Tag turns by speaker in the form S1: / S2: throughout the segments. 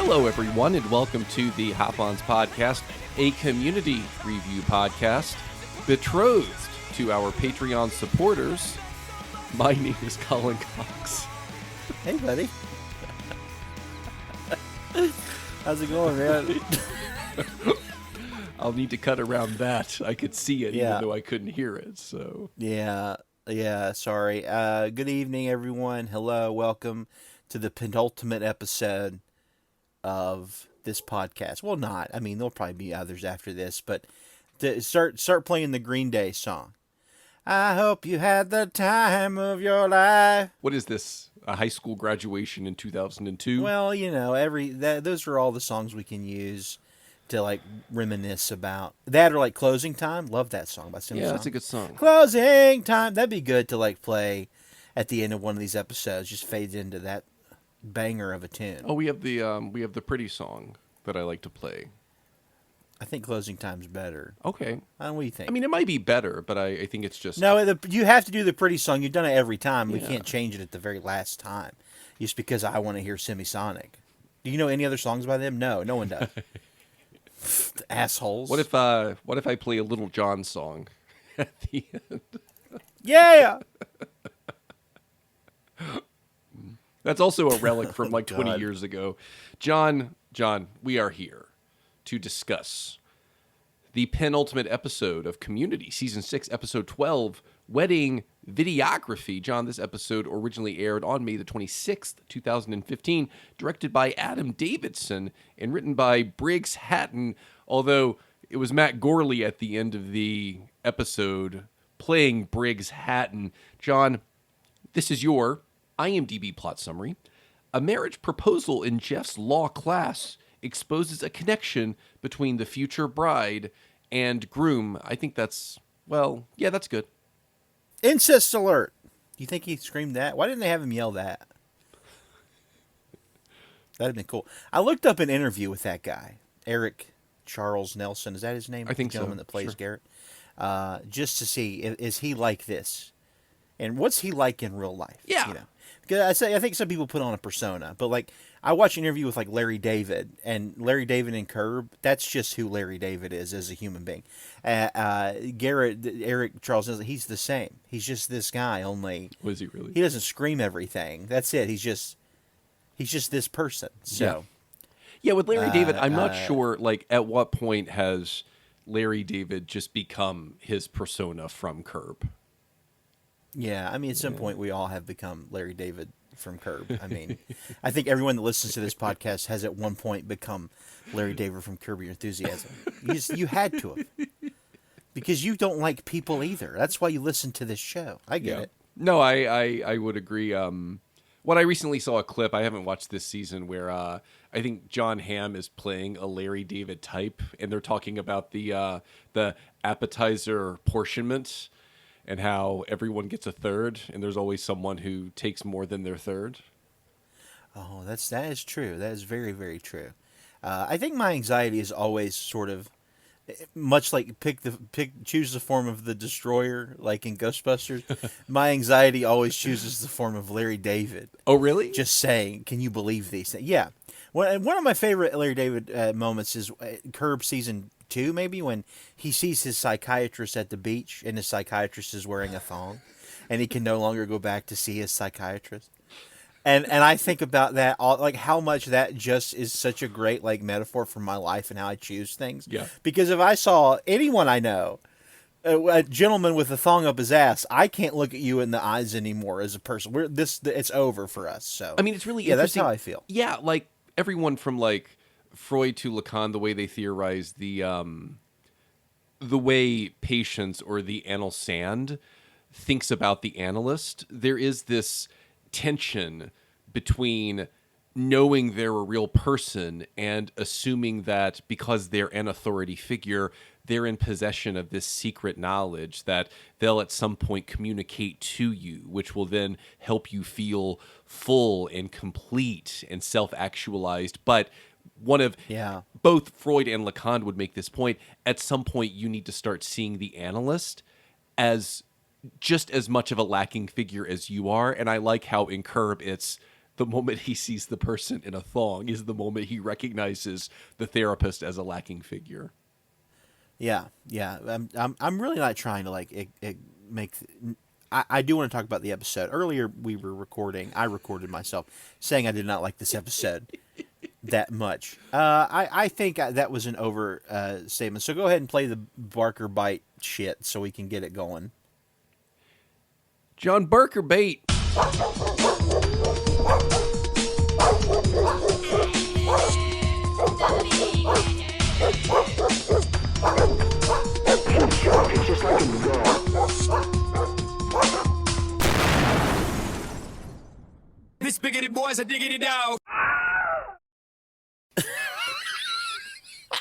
S1: Hello, everyone, and welcome to the Hop-Ons podcast, a community review podcast betrothed to our Patreon supporters. My name is Colin Cox.
S2: Hey, buddy. How's it going, man?
S1: I'll need to cut around that. I could see it, even though I couldn't hear it. So
S2: Yeah, sorry. Good evening, everyone. Hello, welcome to the penultimate episode of this podcast. Well, not. I mean, there'll probably be others after this, but to start playing the Green Day song. I hope you had the time of your life.
S1: What is this? A high school graduation in 2002?
S2: Well, you know, those are all the songs we can use to like reminisce about. That or like Closing Time. Love that song by Simpson.
S1: Yeah, that's a good song.
S2: Closing Time. That'd be good to like play at the end of one of these episodes. Just fade into that banger of a tune.
S1: Oh, we have the pretty song that I like to play.
S2: I think Closing Time's better.
S1: Okay.
S2: What do you think?
S1: I mean, it might be better, but I think it's just...
S2: No, you have to do the pretty song. You've done it every time. We can't change it at the very last time. Just because I want to hear Semisonic. Do you know any other songs by them? No one does. Assholes.
S1: What if I play a Little John song at the end?
S2: Yeah!
S1: That's also a relic from like 20
S2: God.
S1: years ago. John, we are here to discuss the penultimate episode of Community, Season 6, Episode 12, Wedding Videography. John, this episode originally aired on May the 26th, 2015, directed by Adam Davidson and written by Briggs Hatton, although it was Matt Gorley at the end of the episode playing Briggs Hatton. John, this is your IMDb plot summary. A marriage proposal in Jeff's law class exposes a connection between the future bride and groom. I think that's good.
S2: Incest alert. Do you think he screamed that? Why didn't they have him yell that? That'd have been cool. I looked up an interview with that guy, Eric Charles Nelson. Is that his name?
S1: I think
S2: the gentleman
S1: so.
S2: that plays
S1: Sure.
S2: Garrett. Just to see, is he like this? And what's he like in real life?
S1: Yeah.
S2: You know? Because I think some people put on a persona, but like I watched an interview with like Larry David and Curb. That's just who Larry David is as a human being. Eric Charles, he's the same. He's just this guy. Only
S1: Was he really?
S2: he doesn't scream everything. That's it. He's just this person. So
S1: Yeah, with Larry David, I'm not sure. Like, at what point has Larry David just become his persona from Curb?
S2: yeah, I mean, at some point we all have become Larry David from Curb. I mean, I think everyone that listens to this podcast has at one point become Larry David from Curb Your Enthusiasm. You had to have. Because you don't like people either. That's why you listen to this show. I get it.
S1: No, I would agree. What I recently saw a clip, I haven't watched this season, where I think John Hamm is playing a Larry David type, and they're talking about the appetizer apportionment and how everyone gets a third, and there's always someone who takes more than their third.
S2: Oh, that is true. That is very, very true. I think my anxiety is always sort of much like choose the form of the destroyer, like in Ghostbusters. My anxiety always chooses the form of Larry David.
S1: Oh, really?
S2: Just saying, can you believe these things? Yeah. One of my favorite Larry David moments is Curb season 2, maybe, when he sees his psychiatrist at the beach and his psychiatrist is wearing a thong, and he can no longer go back to see his psychiatrist. And I think about that, like how much that just is such a great like metaphor for my life and how I choose things.
S1: Yeah.
S2: Because if I saw anyone I know, a gentleman with a thong up his ass, I can't look at you in the eyes anymore as a person. It's over for us. So
S1: I mean, it's really
S2: that's
S1: interesting.
S2: how I feel.
S1: Yeah, like everyone from like Freud to Lacan, the way they theorize the way patients or the anal sand thinks about the analyst, there is this tension between knowing they're a real person and assuming that because they're an authority figure, they're in possession of this secret knowledge that they'll at some point communicate to you, which will then help you feel full and complete and self-actualized. But both Freud and Lacan would make this point. At some point, you need to start seeing the analyst as just as much of a lacking figure as you are. And I like how in Curb it's the moment he sees the person in a thong is the moment he recognizes the therapist as a lacking figure.
S2: Yeah, yeah. I'm really not trying to like make. I do want to talk about the episode. Earlier, we were recording. I recorded myself saying I did not like this episode that much. I think that was an overstatement. So go ahead and play the Barker bite shit so we can get it going.
S1: John Barker bait.
S3: It's just like a dog.
S4: This biggity boy's a diggity dog.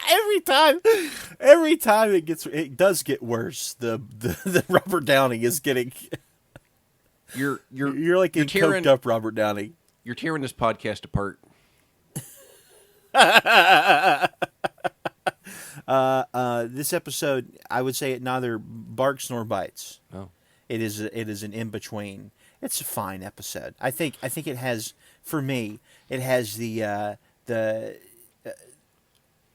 S2: Every time it does get worse. The Robert Downey is getting.
S1: You're
S2: like in coked up Robert Downey.
S1: You're tearing this podcast apart.
S2: This episode, I would say it neither barks nor bites.
S1: Oh.
S2: It is an in between. It's a fine episode. I think it has, for me, it has the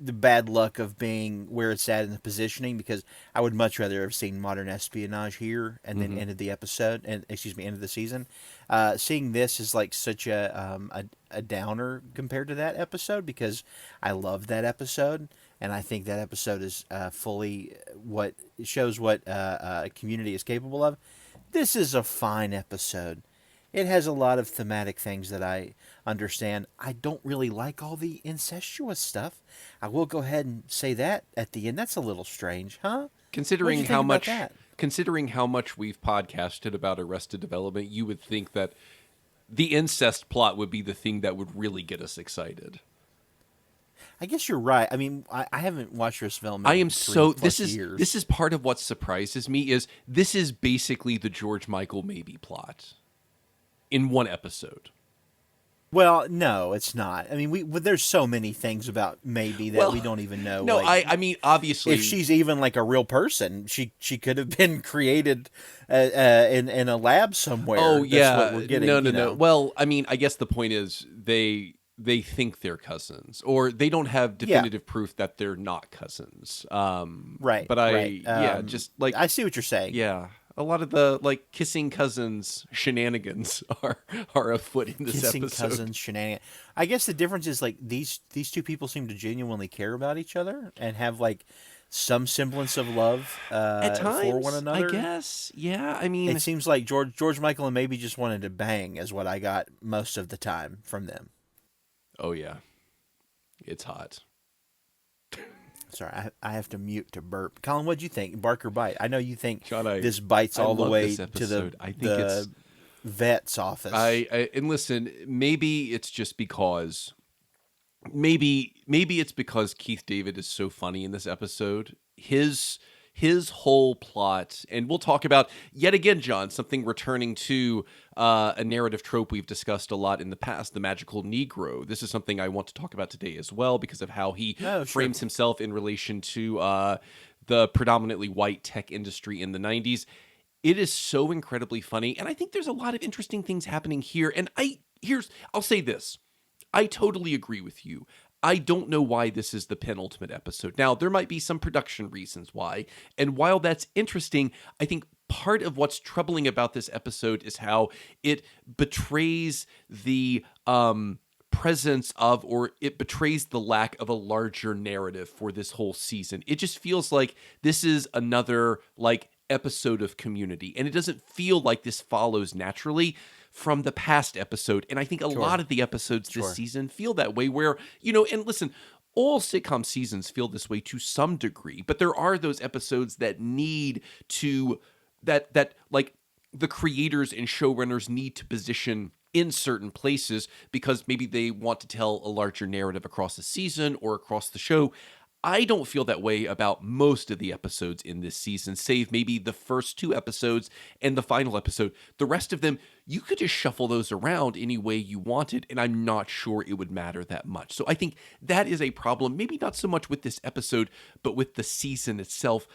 S2: bad luck of being where it's at in the positioning, because I would much rather have seen Modern Espionage here and then ended the episode and ended the season. Seeing this is like such a downer compared to that episode, because I love that episode. And I think that episode is fully what shows what Community is capable of. This is a fine episode. It has a lot of thematic things that I understand. I don't really like all the incestuous stuff. I will go ahead and say that at the end. That's a little strange, huh?
S1: Considering how much we've podcasted about Arrested Development, you would think that the incest plot would be the thing that would really get us excited.
S2: I guess you're right. I mean, I haven't watched Arrested Development.
S1: I am so
S2: years.
S1: This is part of what surprises me is this is basically the George Michael Maybe plot in one episode.
S2: Well, no, it's not. I mean, there's so many things about Maybe that we don't even know.
S1: No,
S2: like,
S1: I mean, obviously,
S2: if she's even like a real person, she could have been created in a lab somewhere.
S1: Oh yeah,
S2: that's what we're getting,
S1: no. Well, I mean, I guess the point is they think they're cousins, or they don't have definitive proof that they're not cousins.
S2: Right.
S1: But just like
S2: I see what you're saying.
S1: Yeah. A lot of the like kissing cousins shenanigans are afoot in this
S2: Kissing
S1: episode.
S2: cousins shenanigans. I guess the difference is like these two people seem to genuinely care about each other and have like some semblance of love
S1: at times,
S2: for one another.
S1: I guess. Yeah. I mean,
S2: it seems like George Michael and Maybe just wanted to bang, is what I got most of the time from them.
S1: Oh yeah, it's hot.
S2: Sorry, I have to mute to burp. Colin, what'd you think? Barker bite. I know you think
S1: John,
S2: this bites all the way
S1: to
S2: the vet's office.
S1: And listen, maybe it's just because maybe it's because Keith David is so funny in this episode. His whole plot, and we'll talk about yet again, John, something returning to a narrative trope we've discussed a lot in the past, the magical Negro. This is something I want to talk about today as well, because of how he frames himself in relation to the predominantly white tech industry in the 90s. It is so incredibly funny, and I think there's a lot of interesting things happening here. And I'll say this. I totally agree with you. I don't know why this is the penultimate episode. Now, there might be some production reasons why. And while that's interesting, I think part of what's troubling about this episode is how it betrays the presence of, or it betrays the lack of a larger narrative for this whole season. It just feels like this is another like episode of Community, and it doesn't feel like this follows naturally from the past episode. And I think a lot of the episodes this season feel that way, where, and listen, all sitcom seasons feel this way to some degree, but there are those episodes that need to, that like the creators and showrunners need to position in certain places because maybe they want to tell a larger narrative across the season or across the show. I don't feel that way about most of the episodes in this season, save maybe the first two episodes and the final episode. The rest of them, you could just shuffle those around any way you wanted, and I'm not sure it would matter that much. So I think that is a problem, maybe not so much with this episode, but with the season itself.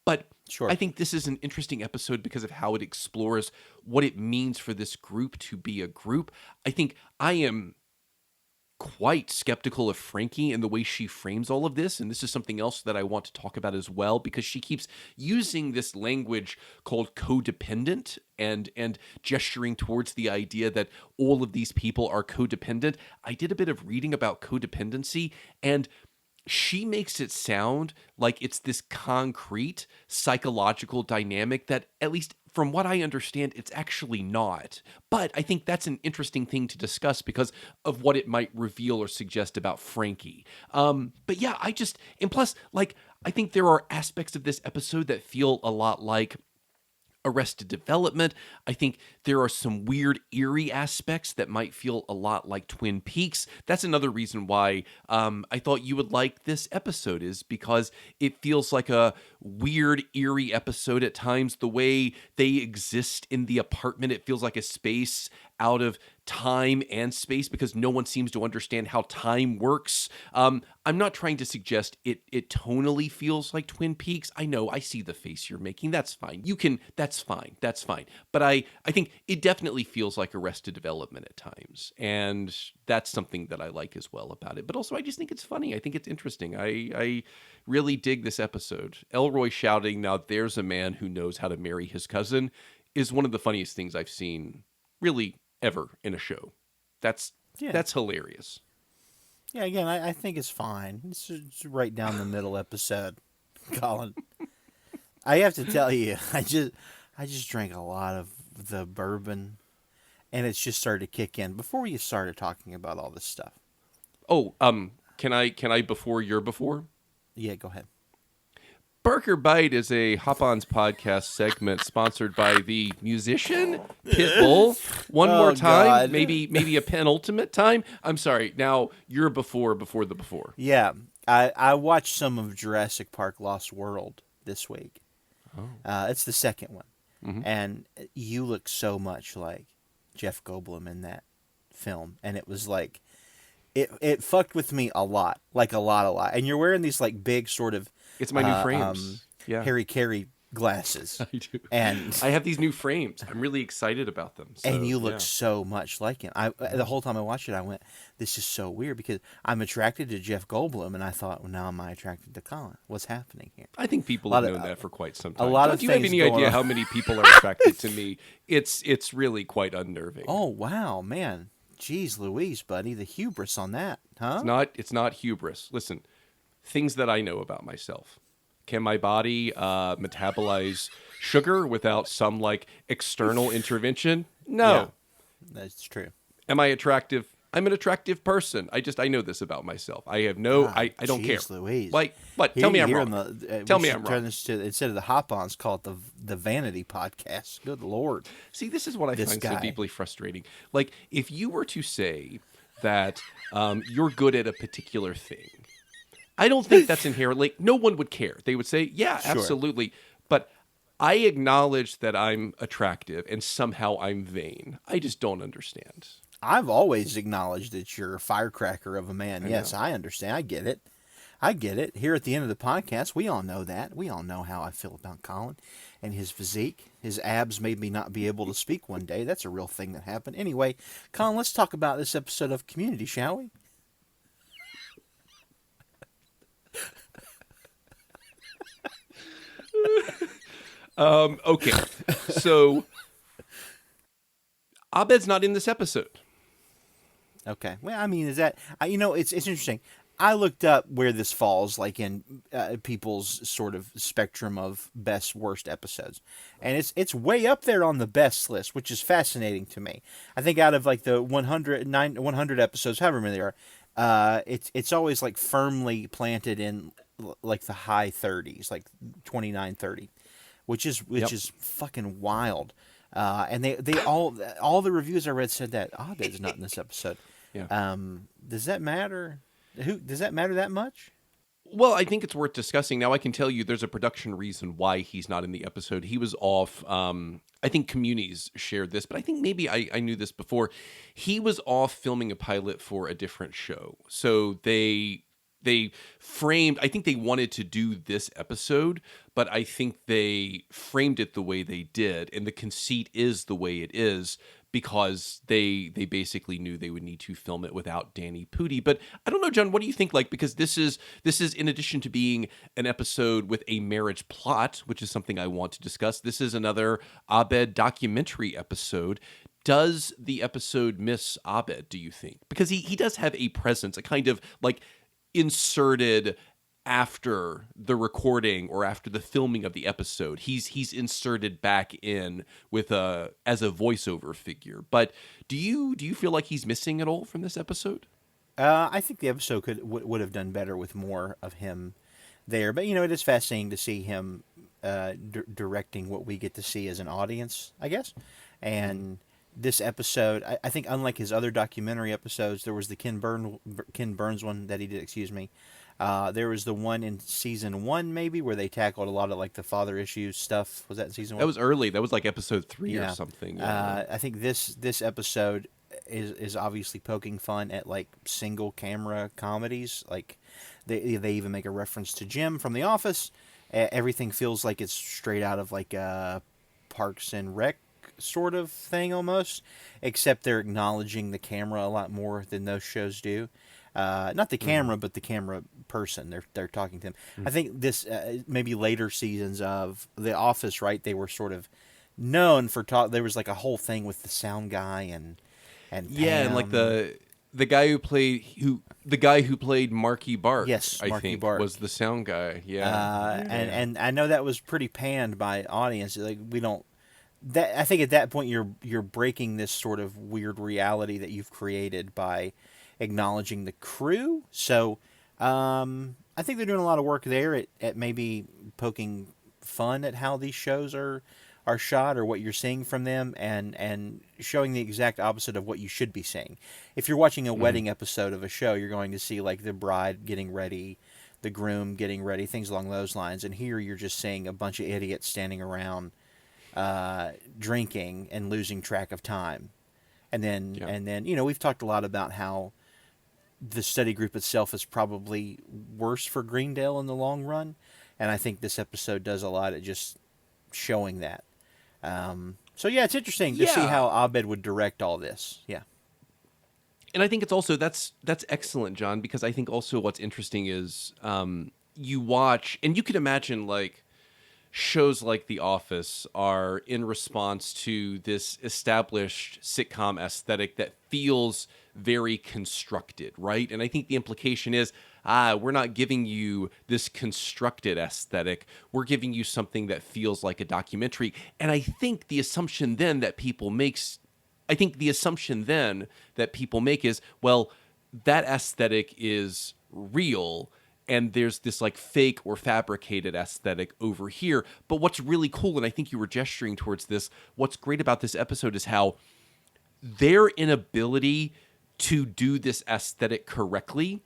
S1: But
S2: Sure.
S1: I think this is an interesting episode because of how it explores what it means for this group to be a group. I think I am quite skeptical of Frankie and the way she frames all of this. And this is something else that I want to talk about as well, because she keeps using this language called codependent and gesturing towards the idea that all of these people are codependent. I did a bit of reading about codependency, and she makes it sound like it's this concrete psychological dynamic that, at least from what I understand, it's actually not. But I think that's an interesting thing to discuss because of what it might reveal or suggest about Frankie. But yeah, and plus, like, I think there are aspects of this episode that feel a lot like Arrested Development. I think there are some weird, eerie aspects that might feel a lot like Twin Peaks. That's another reason why I thought you would like this episode, is because it feels like a weird, eerie episode at times. The way they exist in the apartment, it feels like a space out of time and space because no one seems to understand how time works. I'm not trying to suggest it tonally feels like Twin Peaks. I know, I see the face you're making. That's fine. That's fine. But I think it definitely feels like Arrested Development at times. And that's something that I like as well about it. But also, I just think it's funny. I think it's interesting. I really dig this episode. Elroy shouting, "Now there's a man who knows how to marry his cousin," is one of the funniest things I've seen really ever in a show. That's hilarious.
S2: Yeah, again, I think it's fine. It's right down the middle episode, Colin. I have to tell you, I just drank a lot of the bourbon, and it's just started to kick in before we started talking about all this stuff.
S1: Oh, can I before your before?
S2: Yeah, go ahead.
S1: Burger Bite is a Hop-Ons podcast segment sponsored by the musician Pitbull. One more time,
S2: God.
S1: maybe a penultimate time. I'm sorry. Now you're before the before.
S2: Yeah, I watched some of Jurassic Park Lost World this week. Oh. It's the second one, and you look so much like Jeff Goldblum in that film, and it was like it fucked with me a lot, like a lot. And you're wearing these like big sort of
S1: It's my new frames. Yeah,
S2: Harry Carey glasses.
S1: I do.
S2: And
S1: I have these new frames. I'm really excited about them. So,
S2: and you look so much like him. The whole time I watched it, I went, "This is so weird," because I'm attracted to Jeff Goldblum, and I thought, well, now am I attracted to Colin? What's happening here?
S1: I think people have known that for quite some time.
S2: A lot
S1: Don't
S2: of
S1: you have
S2: things
S1: any
S2: going
S1: idea
S2: on.
S1: how many people are attracted to me? It's really quite unnerving.
S2: Oh wow, man! Jeez Louise, buddy, the hubris on that, huh?
S1: It's not hubris. Listen, things that I know about myself. Can my body metabolize sugar without some like external intervention? No.
S2: Yeah, that's true.
S1: Am I attractive? I'm an attractive person. I know this about myself. I have no. I don't care.
S2: Jeez Louise.
S1: Like, what? Tell me I'm wrong. Tell me I'm
S2: turn
S1: wrong.
S2: this to, instead of the Hop-Ons, call it the Vanity Podcast. Good Lord.
S1: See, this is what I
S2: This
S1: find
S2: guy.
S1: so deeply frustrating. Like, if you were to say that you're good at a particular thing, I don't think that's inherently. No one would care. They would say, "Yeah,
S2: Sure.
S1: absolutely." But I acknowledge that I'm attractive, and somehow I'm vain. I just don't understand.
S2: I've always acknowledged that you're a firecracker of a man. Yes, I understand. I get it. Here at the end of the podcast, we all know that. We all know how I feel about Colin and his physique. His abs made me not be able to speak one day. That's a real thing that happened. Anyway, Colin, let's talk about this episode of Community, shall we?
S1: Okay, so Abed's not in this episode.
S2: Okay. Well, I mean, is that it's interesting. I looked up where this falls, like in people's sort of spectrum of best worst episodes, and it's way up there on the best list, which is fascinating to me. I think out of like the 100 episodes, however many there are, it's always like firmly planted in like the high 30s, like 29, 30, which is fucking wild. And they all the reviews I read said that Abed's not in this episode.
S1: Yeah.
S2: Does that matter? Does that matter that much?
S1: Well, I think it's worth discussing. Now, I can tell you there's a production reason why he's not in the episode. He was off. I think Communities shared this, but I think maybe I knew this before. He was off filming a pilot for a different show. So they they framed, I think they wanted to do this episode, but I think they framed it the way they did, and the conceit is the way it is because they basically knew they would need to film it without Danny Pudi. But I don't know, John, what do you think? Like, because this is in addition to being an episode with a marriage plot, which is something I want to discuss, this is another Abed documentary episode. Does the episode miss Abed, do you think? Because he does have a presence, a kind of like inserted after the recording or after the filming of the episode. He's inserted back in with as a voiceover figure. But do you feel like he's missing at all from this episode?
S2: I think the episode would have done better with more of him there. But it is fascinating to see him directing what we get to see as an audience, I guess. And this episode, I think, unlike his other documentary episodes, there was the Ken Burns one that he did. Excuse me. There was the one in season 1, maybe, where they tackled a lot of like the father issues stuff. Was that in season 1?
S1: That was early. That was like episode 3 or something. Yeah.
S2: I think this episode is obviously poking fun at like single camera comedies. Like they even make a reference to Jim from The Office. Everything feels like it's straight out of like a Parks and Rec sort of thing almost, except they're acknowledging the camera a lot more than those shows do. Not the camera, but the camera person. They're talking to him. I think this maybe later seasons of The Office, right? They were sort of known for There was like a whole thing with the sound guy and
S1: yeah,
S2: Pam.
S1: and like the guy who played Marky Bark.
S2: Yes,
S1: I
S2: Marky
S1: think
S2: Bark
S1: was the sound guy. Yeah,
S2: and I know that was pretty panned by audience. Like we don't. I think at that point you're breaking this sort of weird reality that you've created by acknowledging the crew. So I think they're doing a lot of work there at maybe poking fun at how these shows are shot or what you're seeing from them, and showing the exact opposite of what you should be seeing. If you're watching a wedding episode of a show, you're going to see like the bride getting ready, the groom getting ready, things along those lines. And here you're just seeing a bunch of idiots standing around drinking and losing track of time. And then we've talked a lot about how the study group itself is probably worse for Greendale in the long run, and I think this episode does a lot at just showing that. So yeah, it's interesting to see how Abed would direct all this. Yeah.
S1: And I think it's also that's excellent, John, because I think also what's interesting is you watch, and you could imagine like shows like The Office are in response to this established sitcom aesthetic that feels very constructed, right? And I think the implication is, we're not giving you this constructed aesthetic. We're giving you something that feels like a documentary. And I think the assumption then that people make is, well, that aesthetic is real, and there's this like fake or fabricated aesthetic over here. But what's really cool, and I think you were gesturing towards this, what's great about this episode is how their inability to do this aesthetic correctly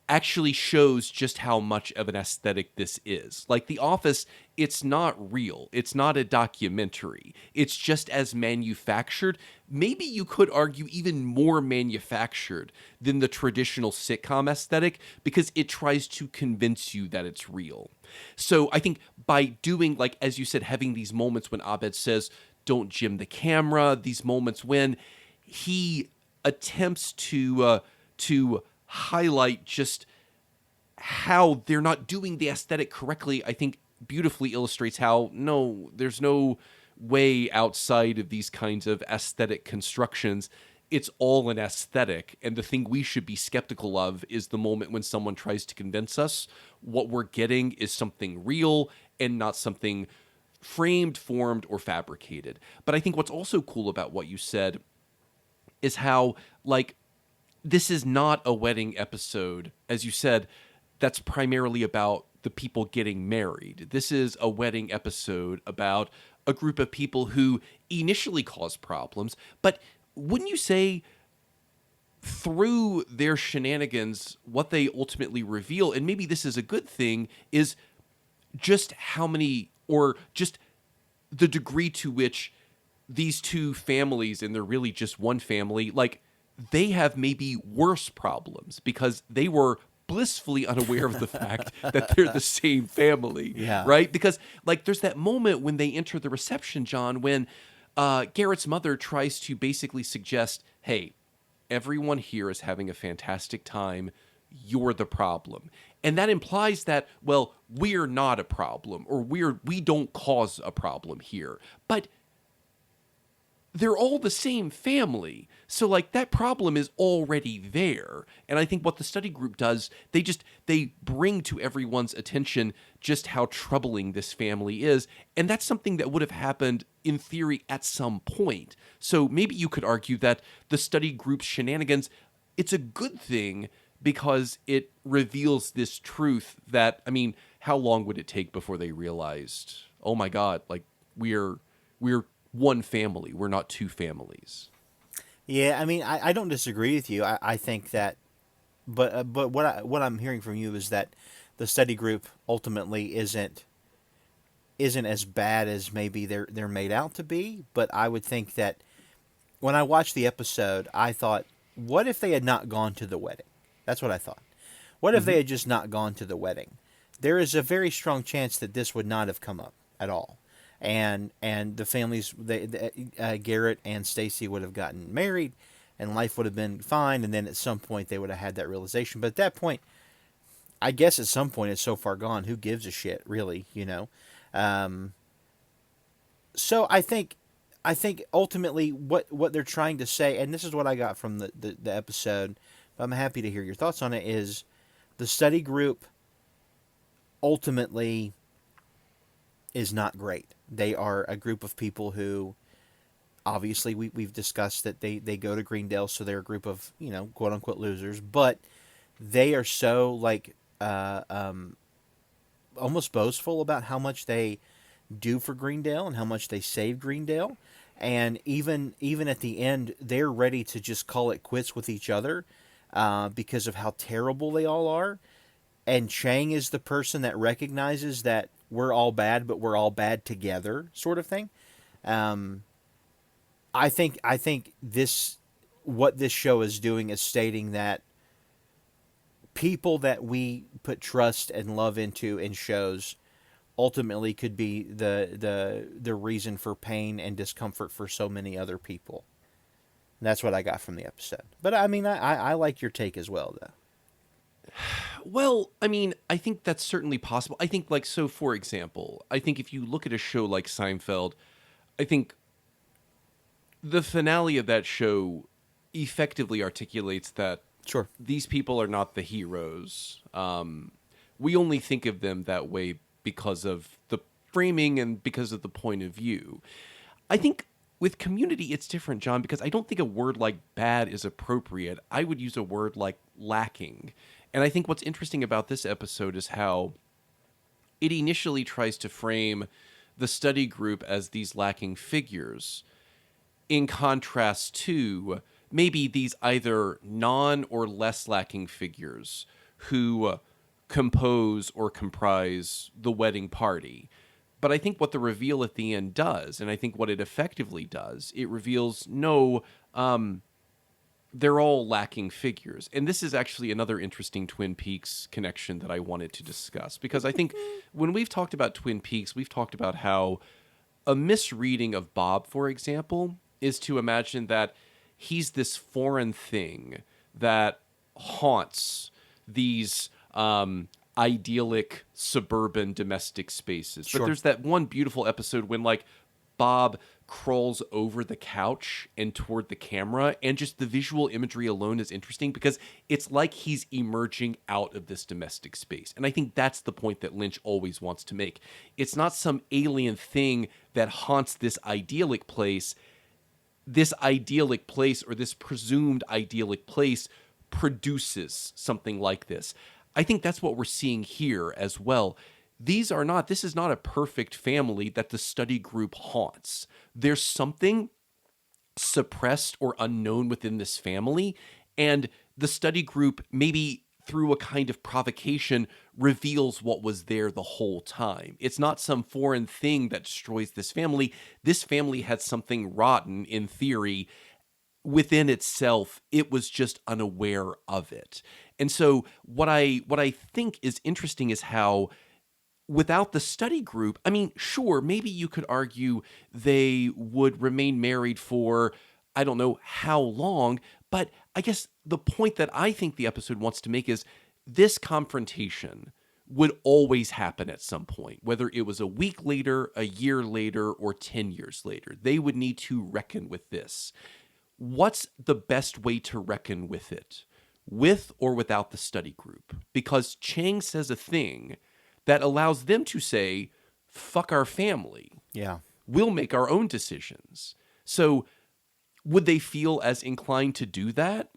S1: actually shows just how much of an aesthetic this is. Like The Office, it's not real. It's not a documentary. It's just as manufactured. Maybe you could argue even more manufactured than the traditional sitcom aesthetic because it tries to convince you that it's real. So I think by doing, like, as you said, having these moments when Abed says, don't jim the camera, these moments when he attempts to highlight just how they're not doing the aesthetic correctly, I think beautifully illustrates how there's no way outside of these kinds of aesthetic constructions. It's all an aesthetic, and the thing we should be skeptical of is the moment when someone tries to convince us what we're getting is something real and not something framed, formed, or fabricated. But I think what's also cool about what you said is how, like, this is not a wedding episode, as you said, that's primarily about the people getting married. This is a wedding episode about a group of people who initially cause problems, but wouldn't you say through their shenanigans, what they ultimately reveal, and maybe this is a good thing, is just how many, or just the degree to which these two families, and they're really just one family, like, they have maybe worse problems because they were blissfully unaware of the fact that they're the same family,
S2: Yeah.
S1: right? Because like there's that moment when they enter the reception, John, when Garrett's mother tries to basically suggest, hey, everyone here is having a fantastic time. You're the problem. And that implies that, well, we're not a problem, or we don't cause a problem here. But they're all the same family. So like that problem is already there. And I think what the study group does, they bring to everyone's attention just how troubling this family is. And that's something that would have happened in theory at some point. So maybe you could argue that the study group's shenanigans, it's a good thing because it reveals this truth that, I mean, how long would it take before they realized, oh my God, like we're one family. We're not two families.
S2: Yeah, I mean, I don't disagree with you. I think that, but what I'm hearing from you is that the study group ultimately isn't as bad as maybe they're made out to be. But I would think that when I watched the episode, I thought, what if they had not gone to the wedding? That's what I thought. What if they had just not gone to the wedding? There is a very strong chance that this would not have come up at all. And the families, Garrett and Stacy would have gotten married, and life would have been fine. And then at some point they would have had that realization. But at that point, I guess at some point it's so far gone. Who gives a shit, really? You know. So I think ultimately what they're trying to say, and this is what I got from the episode. I'm happy to hear your thoughts on it. Is the study group ultimately is not great. They are a group of people who, obviously, we've discussed that they go to Greendale, so they're a group of, you know, quote unquote losers, but they are so like almost boastful about how much they do for Greendale and how much they save Greendale, and even at the end, they're ready to just call it quits with each other because of how terrible they all are. And Chang is the person that recognizes that we're all bad, but we're all bad together, sort of thing. I think what this show is doing is stating that people that we put trust and love into in shows ultimately could be the reason for pain and discomfort for so many other people. And that's what I got from the episode. But I mean, I like your take as well, though.
S1: Well, I mean, I think that's certainly possible. I think, like, so for example, I think if you look at a show like Seinfeld, I think the finale of that show effectively articulates that
S2: Sure.
S1: these people are not the heroes. We only think of them that way because of the framing and because of the point of view. I think with Community, it's different, John, because I don't think a word like bad is appropriate. I would use a word like lacking. And I think what's interesting about this episode is how it initially tries to frame the study group as these lacking figures, in contrast to maybe these either non or less lacking figures who compose or comprise the wedding party. But I think what the reveal at the end does, and I think what it effectively does, it reveals they're all lacking figures. And this is actually another interesting Twin Peaks connection that I wanted to discuss. Because I think when we've talked about Twin Peaks, we've talked about how a misreading of Bob, for example, is to imagine that he's this foreign thing that haunts these idyllic suburban domestic spaces.
S2: Sure.
S1: But there's that one beautiful episode when, like, Bob crawls over the couch and toward the camera, and just the visual imagery alone is interesting because it's like he's emerging out of this domestic space. And I think that's the point that Lynch always wants to make. It's not some alien thing that haunts this idyllic place. This idyllic place, or this presumed idyllic place, produces something like this. I think that's what we're seeing here as well. This is not a perfect family that the study group haunts. There's something suppressed or unknown within this family, and the study group, maybe through a kind of provocation, reveals what was there the whole time. It's not some foreign thing that destroys this family. This family had something rotten, in theory, within itself. It was just unaware of it. And so what I think is interesting is how without the study group, I mean, sure, maybe you could argue they would remain married for I don't know how long, but I guess the point that I think the episode wants to make is this confrontation would always happen at some point, whether it was a week later, a year later, or 10 years later. They would need to reckon with this. What's the best way to reckon with it? With or without the study group? Because Chang says a thing that allows them to say, fuck our family.
S2: Yeah.
S1: We'll make our own decisions. So would they feel as inclined to do that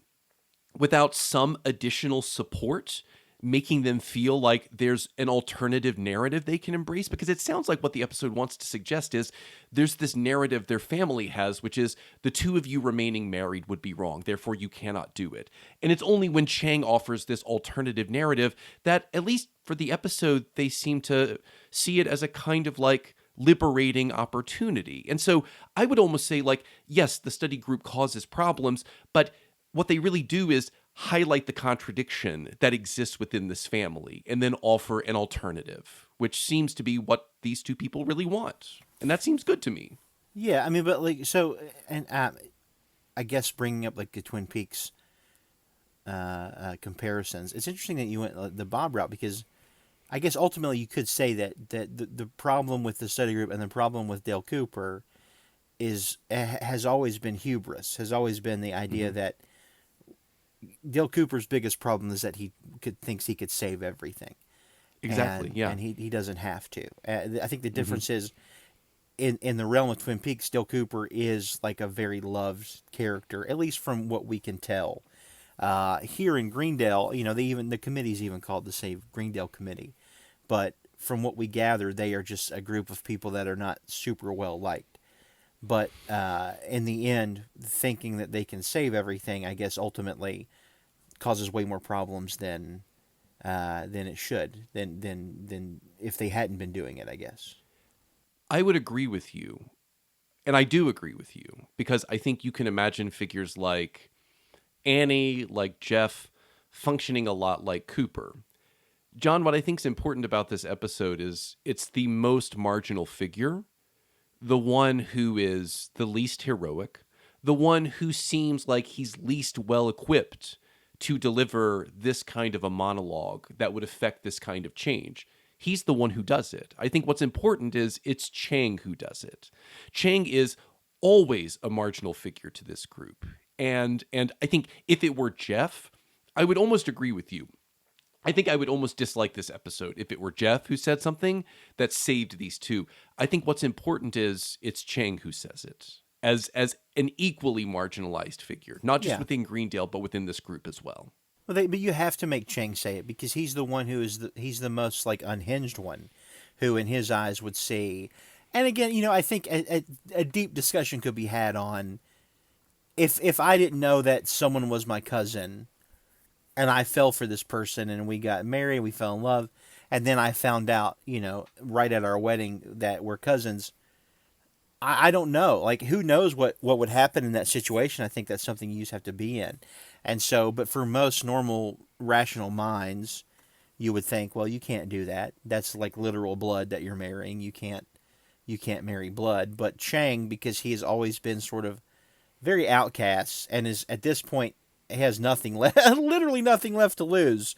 S1: without some additional support, making them feel like there's an alternative narrative they can embrace? Because it sounds like what the episode wants to suggest is there's this narrative their family has, which is the two of you remaining married would be wrong, therefore you cannot do it. And it's only when Chang offers this alternative narrative that, at least for the episode, they seem to see it as a kind of like liberating opportunity. And so I would almost say, like, yes, the study group causes problems, but what they really do is highlight the contradiction that exists within this family and then offer an alternative, which seems to be what these two people really want. And that seems good to me.
S2: Yeah, I mean, but like, so, and I guess bringing up like the Twin Peaks comparisons, it's interesting that you went the Bob route, because I guess ultimately you could say that the problem with the study group and the problem with Dale Cooper has always been hubris, has always been the idea that Dale Cooper's biggest problem is that he thinks he could save everything.
S1: Exactly, yeah.
S2: And he doesn't have to. I think the difference is in the realm of Twin Peaks, Dale Cooper is like a very loved character, at least from what we can tell. Here in Greendale, the committee's even called the Save Greendale Committee, but from what we gather, they are just a group of people that are not super well liked. But in the end, thinking that they can save everything, I guess ultimately causes way more problems than it should, than if they hadn't been doing it, I guess.
S1: I would agree with you, and I do agree with you, because I think you can imagine figures like Annie, like Jeff, functioning a lot like Cooper. John, what I think is important about this episode is it's the most marginal figure, the one who is the least heroic, the one who seems like he's least well equipped to deliver this kind of a monologue that would affect this kind of change. He's the one who does it. I think what's important is it's Chang who does it. Chang is always a marginal figure to this group. And I think if it were Jeff, I would almost agree with you. I think I would almost dislike this episode if it were Jeff who said something that saved these two. I think what's important is it's Chang who says it as an equally marginalized figure, not just within Greendale, but within this group as well.
S2: Well, but you have to make Chang say it, because he's the one he's the most like unhinged one, who in his eyes would see. And again, I think a deep discussion could be had on if I didn't know that someone was my cousin, and I fell for this person, and we got married, we fell in love, and then I found out, right at our wedding that we're cousins. I don't know. Like, who knows what would happen in that situation? I think that's something you just have to be in. And so, but for most normal, rational minds, you would think, well, you can't do that. That's like literal blood that you're marrying. You can't marry blood. But Chang, because he has always been sort of very outcast, and is at this point has nothing left, literally nothing left to lose.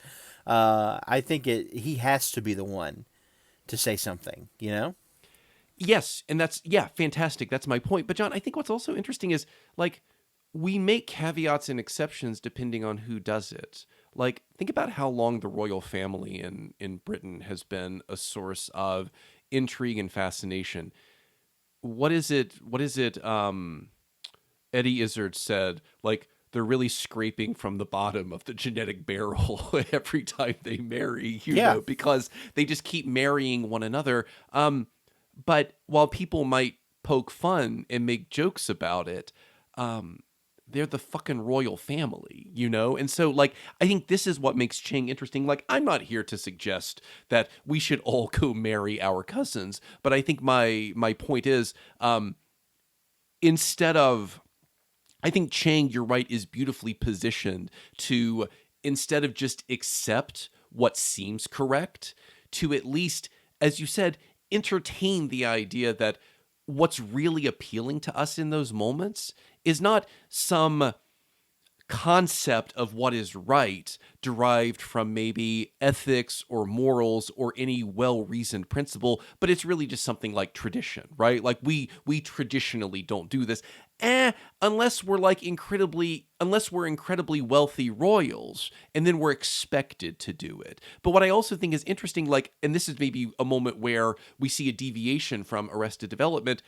S2: I think he has to be the one to say something,
S1: Yes, and that's, fantastic. That's my point. But John, I think what's also interesting is, like, we make caveats and exceptions depending on who does it. Like, think about how long the royal family in Britain has been a source of intrigue and fascination. What is it? Eddie Izzard said, like, they're really scraping from the bottom of the genetic barrel every time they marry, because they just keep marrying one another. But while people might poke fun and make jokes about it, they're the fucking royal family, And so, like, I think this is what makes Chang interesting. Like, I'm not here to suggest that we should all go marry our cousins, but I think my point is, I think Chang, you're right, is beautifully positioned to instead of just accept what seems correct, to at least, as you said, entertain the idea that what's really appealing to us in those moments is not some concept of what is right derived from maybe ethics or morals or any well-reasoned principle, but it's really just something like tradition, right? Like we traditionally don't do this, unless we're incredibly wealthy royals, and then we're expected to do it. But what I also think is interesting, like, and this is maybe a moment where we see a deviation from Arrested Development,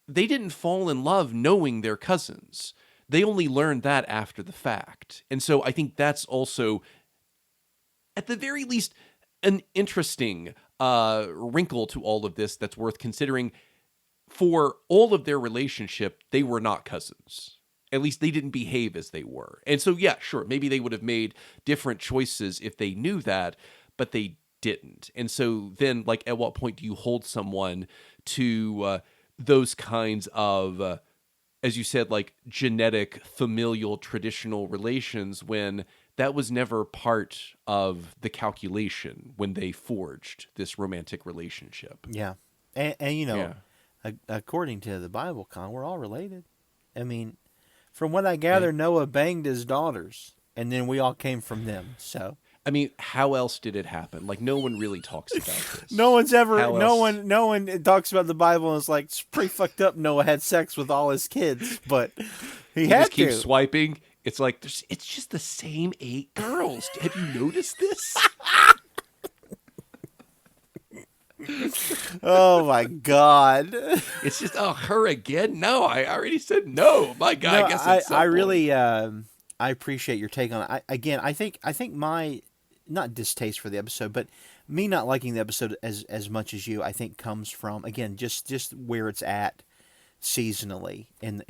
S1: they didn't fall in love knowing they're cousins. They only learned that after the fact. And so I think that's also, at the very least, an interesting wrinkle to all of this that's worth considering. For all of their relationship, they were not cousins. At least they didn't behave as they were. And so, yeah, sure, maybe they would have made different choices if they knew that, but they didn't. And so then, like, at what point do you hold someone to those kinds of as you said, like genetic, familial, traditional relations when that was never part of the calculation when they forged this romantic relationship?
S2: Yeah. And according to the Bible, Con, we're all related. I mean, from what I gather, Noah banged his daughters, and then we all came from them. So,
S1: I mean, how else did it happen? Like, no one really talks about this.
S2: no one talks about the Bible, and it's like, it's pretty fucked up. Noah had sex with all his kids, but he had
S1: just keep
S2: to.
S1: swiping. It's like, it's just the same 8 girls. Have you noticed this?
S2: Oh my God!
S1: It's just, her again? No, I already said no. My God, I guess it's
S2: I really I appreciate your take on it. I think my not distaste for the episode, but me not liking the episode as much as you, I think comes from, again, just where it's at seasonally, and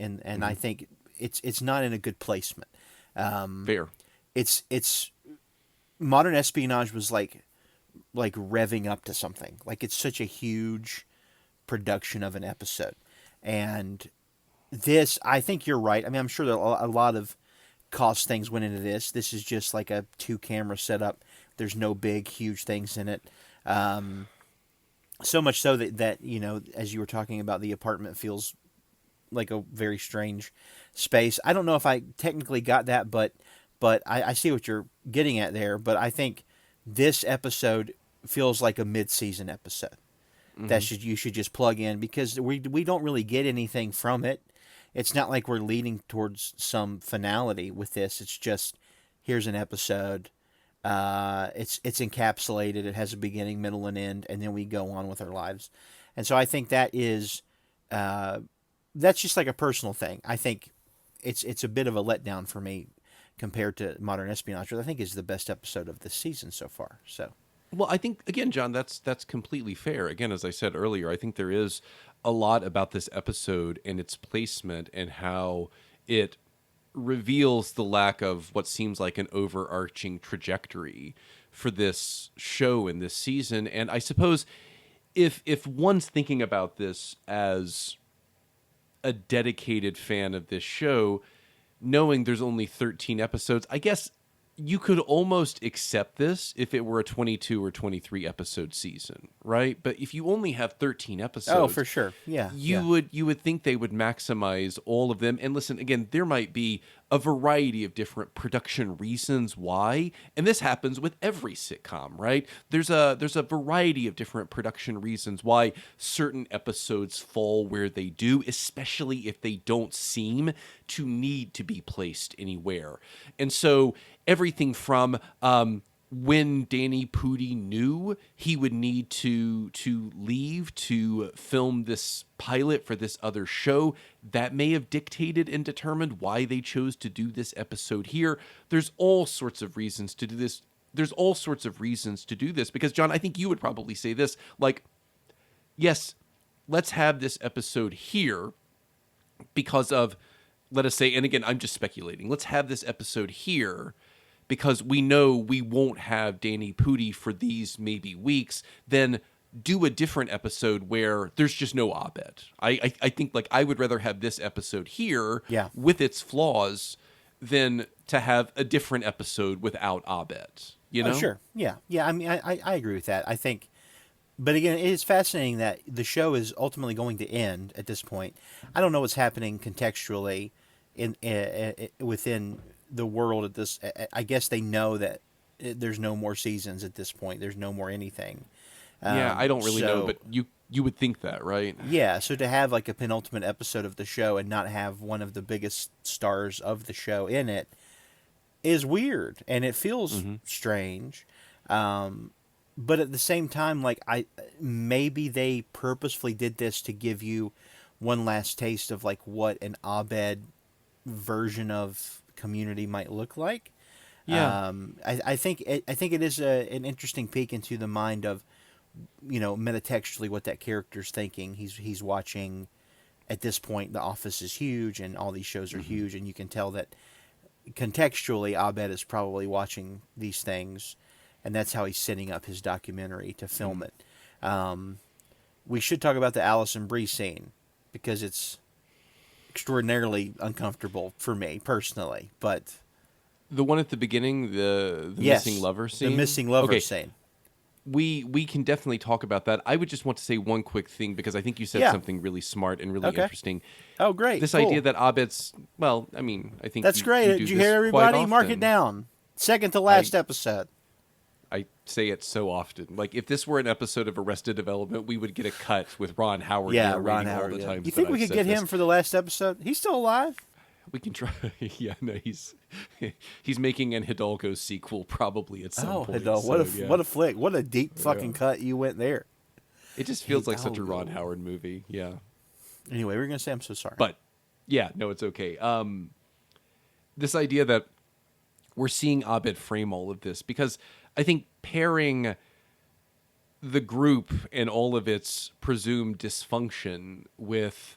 S2: I think it's not in a good placement.
S1: Fair.
S2: It's Modern Espionage was like revving up to something. Like, it's such a huge production of an episode. And this, I think you're right. I mean, I'm sure that a lot of cost things went into this. This is just like a 2-camera setup. There's no big, huge things in it. So much so that, you know, as you were talking about, the apartment feels like a very strange space. I don't know if I technically got that, but I see what you're getting at there. But I think this episode feels like a mid-season episode that you should just plug in, because we don't really get anything from it. It's not like we're leading towards some finality with this. It's just, here's an episode. It's encapsulated. It has a beginning, middle, and end, and then we go on with our lives. And so I think that is that's just like a personal thing. I think it's a bit of a letdown for me compared to Modern Espionage, which I think is the best episode of this season so far. So,
S1: well, I think, again, John, that's completely fair. Again, as I said earlier, I think there is a lot about this episode and its placement and how it reveals the lack of what seems like an overarching trajectory for this show in this season. And I suppose if one's thinking about this as a dedicated fan of this show, knowing there's only 13 episodes, I guess you could almost accept this if it were a 22 or 23 episode season, right? But if you only have 13 episodes,
S2: oh, for sure, yeah,
S1: you would think they would maximize all of them. And listen, again, there might be a variety of different production reasons why, and this happens with every sitcom, right? There's a variety of different production reasons why certain episodes fall where they do, especially if they don't seem to need to be placed anywhere. And so everything from when Danny Pudi knew he would need to leave to film this pilot for this other show, that may have dictated and determined why they chose to do this episode here. There's all sorts of reasons to do this. Because, John, I think you would probably say this, like, yes, let's have this episode here because of, let us say, and again, I'm just speculating, let's have this episode here because we know we won't have Danny Pudi for these maybe weeks, then do a different episode where there's just no Abed. I think, like, I would rather have this episode here with its flaws than to have a different episode without Abed. You know?
S2: Oh, sure. Yeah. Yeah. I mean, I agree with that. I think, but again, it is fascinating that the show is ultimately going to end at this point. I don't know what's happening contextually in within the world at this. I guess they know that there's no more seasons at this point. There's no more anything.
S1: Yeah, I don't really know,
S2: so-
S1: but you would think that, right?
S2: Yeah, so to have like a penultimate episode of the show and not have one of the biggest stars of the show in it is weird, and it feels strange. But at the same time, like maybe they purposefully did this to give you one last taste of like what an Abed version of Community might look like.
S1: Yeah.
S2: I think it is an interesting peek into the mind of, metatextually what that character's thinking. He's watching. At this point, The Office is huge, and all these shows are huge, and you can tell that contextually, Abed is probably watching these things, and that's how he's setting up his documentary to film it. We should talk about the Allison Brie scene because it's extraordinarily uncomfortable for me personally, but
S1: The one at the beginning, the
S2: yes,
S1: missing lover scene.
S2: the missing lover
S1: Okay,
S2: scene.
S1: we can definitely talk about that. I would just want to say one quick thing because I think you said
S2: Yeah.
S1: something really smart and really
S2: Okay.
S1: interesting.
S2: Oh, great!
S1: This
S2: cool.
S1: idea that Abed's, well, I mean, I think
S2: That's great.
S1: do
S2: Did you
S1: this
S2: hear
S1: quite
S2: everybody? Mark it
S1: often.
S2: down. Second to last episode.
S1: I say it so often. Like if this were an episode of Arrested Development, we would get a cut with Ron Howard.
S2: Yeah,
S1: narrating
S2: Ron
S1: all
S2: Howard.
S1: the
S2: Yeah.
S1: times
S2: You
S1: that
S2: think we
S1: I've
S2: could
S1: said
S2: get
S1: this.
S2: him for the last episode? He's still alive.
S1: We can try. Yeah, no, he's making an Hidalgo sequel probably at some point.
S2: Hidalgo.
S1: So,
S2: What a flick. What a deep fucking cut you went there.
S1: It just feels like such a
S2: Hidalgo.
S1: Ron Howard movie. Yeah.
S2: Anyway, we were going to say I'm so sorry.
S1: But yeah, no, it's okay. This idea that we're seeing Abed frame all of this because I think pairing the group and all of its presumed dysfunction with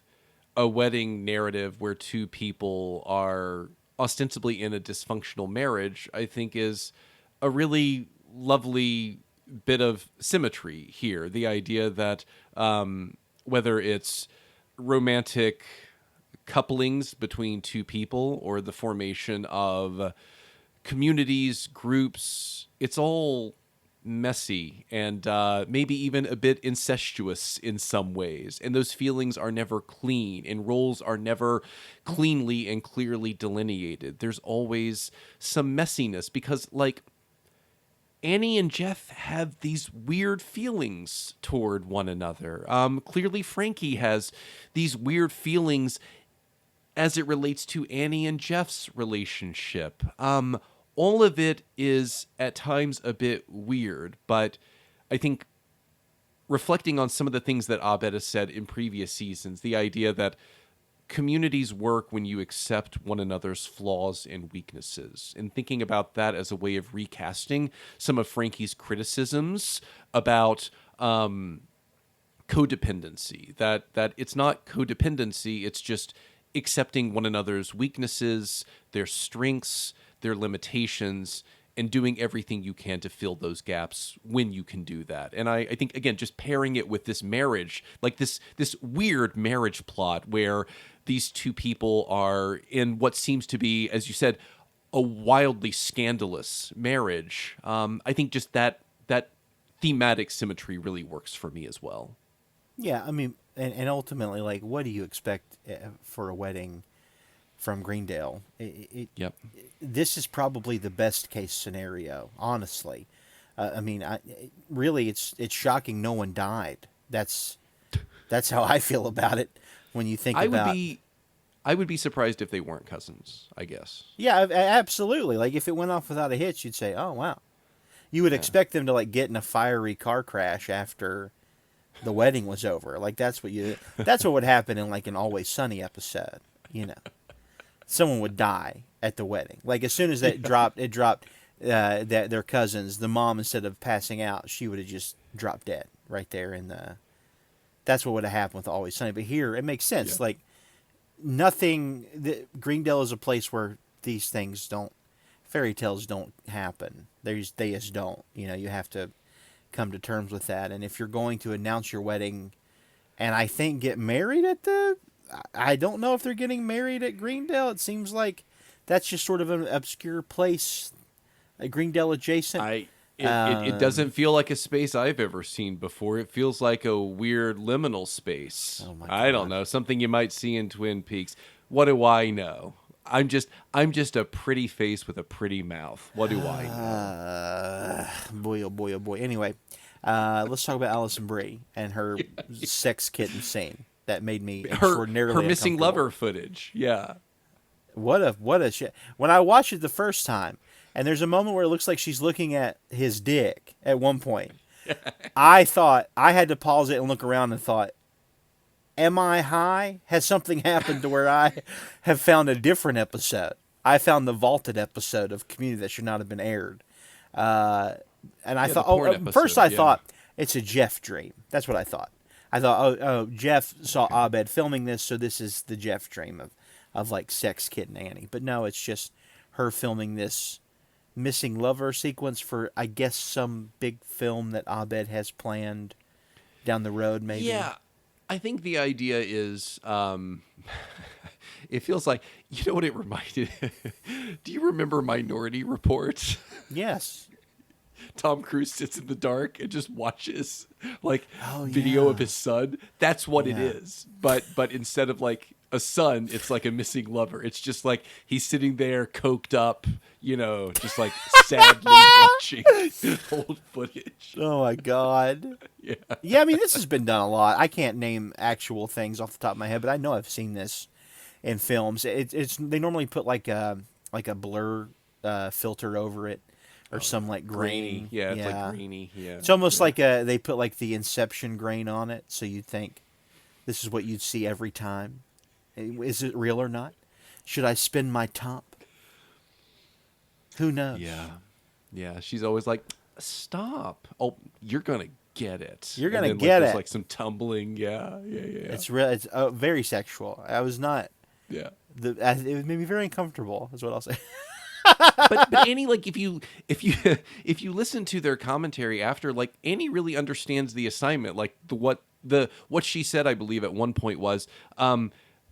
S1: a wedding narrative where two people are ostensibly in a dysfunctional marriage, I think is a really lovely bit of symmetry here. The idea that whether it's romantic couplings between two people or the formation of communities, groups, it's all messy and maybe even a bit incestuous in some ways. And those feelings are never clean and roles are never cleanly and clearly delineated. There's always some messiness because, like, Annie and Jeff have these weird feelings toward one another. Clearly, Frankie has these weird feelings as it relates to Annie and Jeff's relationship. All of it is at times a bit weird, but I think reflecting on some of the things that Abed has said in previous seasons, the idea that communities work when you accept one another's flaws and weaknesses, and thinking about that as a way of recasting some of Frankie's criticisms about codependency, that it's not codependency, it's just accepting one another's weaknesses, their strengths, their limitations, and doing everything you can to fill those gaps when you can do that. And I think, again, just pairing it with this marriage, like this weird marriage plot where these two people are in what seems to be, as you said, a wildly scandalous marriage. I think just that thematic symmetry really works for me as well.
S2: Yeah, I mean, and ultimately, like, what do you expect for a wedding from Greendale?
S1: Yep.
S2: This is probably the best case scenario, honestly. I mean, really, it's shocking no one died. That's how I feel about it when you think about.
S1: I would be surprised if they weren't cousins, I guess.
S2: Yeah, absolutely. Like, if it went off without a hitch, you'd say, "Oh, wow." You would expect them to like get in a fiery car crash after the wedding was over. Like that's what would happen in like an Always Sunny episode. Someone would die at the wedding. Like as soon as that dropped, that their cousins, the mom, instead of passing out, she would have just dropped dead right there in the. That's what would have happened with Always Sunny. But here it makes sense.
S1: Yeah.
S2: Like nothing. Greendale is a place where these things don't. Fairy tales don't happen. They just don't. You have to come to terms with that. And if you're going to announce your wedding, and I think get married at I don't know if they're getting married at Greendale. It seems like that's just sort of an obscure place, Greendale adjacent.
S1: It doesn't feel like a space I've ever seen before. It feels like a weird liminal space.
S2: Oh my
S1: I don't
S2: God.
S1: know, something you might see in Twin Peaks. What do I know? I'm just a pretty face with a pretty mouth. What do I know?
S2: Boy, oh boy, oh boy. Anyway, let's talk about Alison Brie and her sex kitten scene that made me extraordinarily
S1: Her missing
S2: uncomfortable.
S1: lover footage. Yeah.
S2: What a shit. When I watched it the first time, and there's a moment where it looks like she's looking at his dick at one point, I thought I had to pause it and look around and thought, am I high? Has something happened to where I have found a different episode? I found the vaulted episode of Community that should not have been aired. And I thought, first I thought it's a Jeff dream. That's what I thought. I thought, oh, Jeff saw Abed filming this, so this is the Jeff dream of like Sex Kitten Annie. But no, it's just her filming this missing lover sequence for, I guess, some big film that Abed has planned down the road, maybe.
S1: Yeah. I think the idea is, it feels like, you know what it reminded? Do you remember Minority Report?
S2: Yes.
S1: Tom Cruise sits in the dark and just watches video of his son. That's what it is. But instead of like a son, it's like a missing lover. It's just like he's sitting there coked up, just like sadly watching old footage.
S2: Oh my God.
S1: Yeah.
S2: Yeah, I mean, this has been done a lot. I can't name actual things off the top of my head, but I know I've seen this in films. It's they normally put like a blur filter over it or some like grainy.
S1: Yeah, it's like grainy. Yeah.
S2: It's almost like they put like the Inception grain on it, so you'd think this is what you'd see every time. Is it real or not? Should I spin my top? Who knows?
S1: Yeah. Yeah, she's always like, stop. Oh, you're going to get it.
S2: You're going to
S1: And then,
S2: get
S1: there's
S2: it.
S1: like some tumbling. Yeah.
S2: It's real. It's very sexual. I was not.
S1: Yeah.
S2: It made me very uncomfortable. Is what I'll say.
S1: but Annie, like if you listen to their commentary after, like Annie really understands the assignment. Like what she said, I believe at one point was,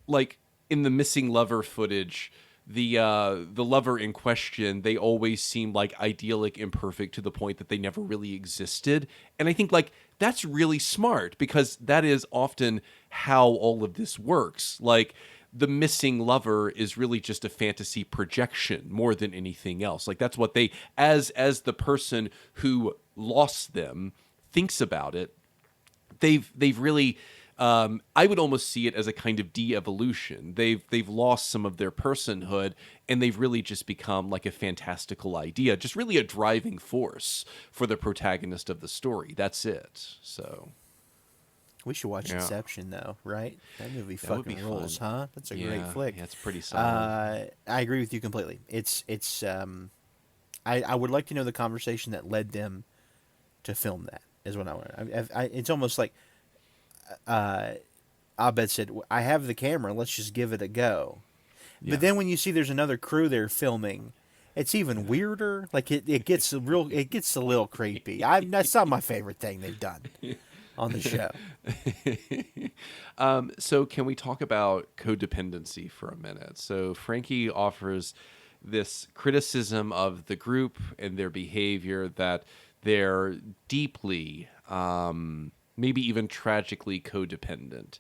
S1: like in the missing lover footage, the lover in question, they always seemed like idyllic, imperfect to the point that they never really existed. And I think like that's really smart because that is often how all of this works. Like the missing lover is really just a fantasy projection more than anything else. Like that's what they, as the person who lost them thinks about it, they've really, I would almost see it as a kind of de-evolution. They've lost some of their personhood and they've really just become like a fantastical idea, just really a driving force for the protagonist of the story. That's it. So
S2: we should watch Inception, though, right? That movie
S1: That would
S2: fucking
S1: be
S2: rules,
S1: fun.
S2: huh? That's a great flick.
S1: Yeah, it's pretty solid.
S2: I agree with you completely. I would like to know the conversation that led them to film that. Is what I want. It's almost like Abed said, "I have the camera. Let's just give it a go."
S1: Yeah.
S2: But then when you see there's another crew there filming, it's even weirder. Like it gets a little creepy. That's not my favorite thing they've done on the show.
S1: So can we talk about codependency for a minute? So Frankie offers this criticism of the group and their behavior that they're deeply, maybe even tragically codependent.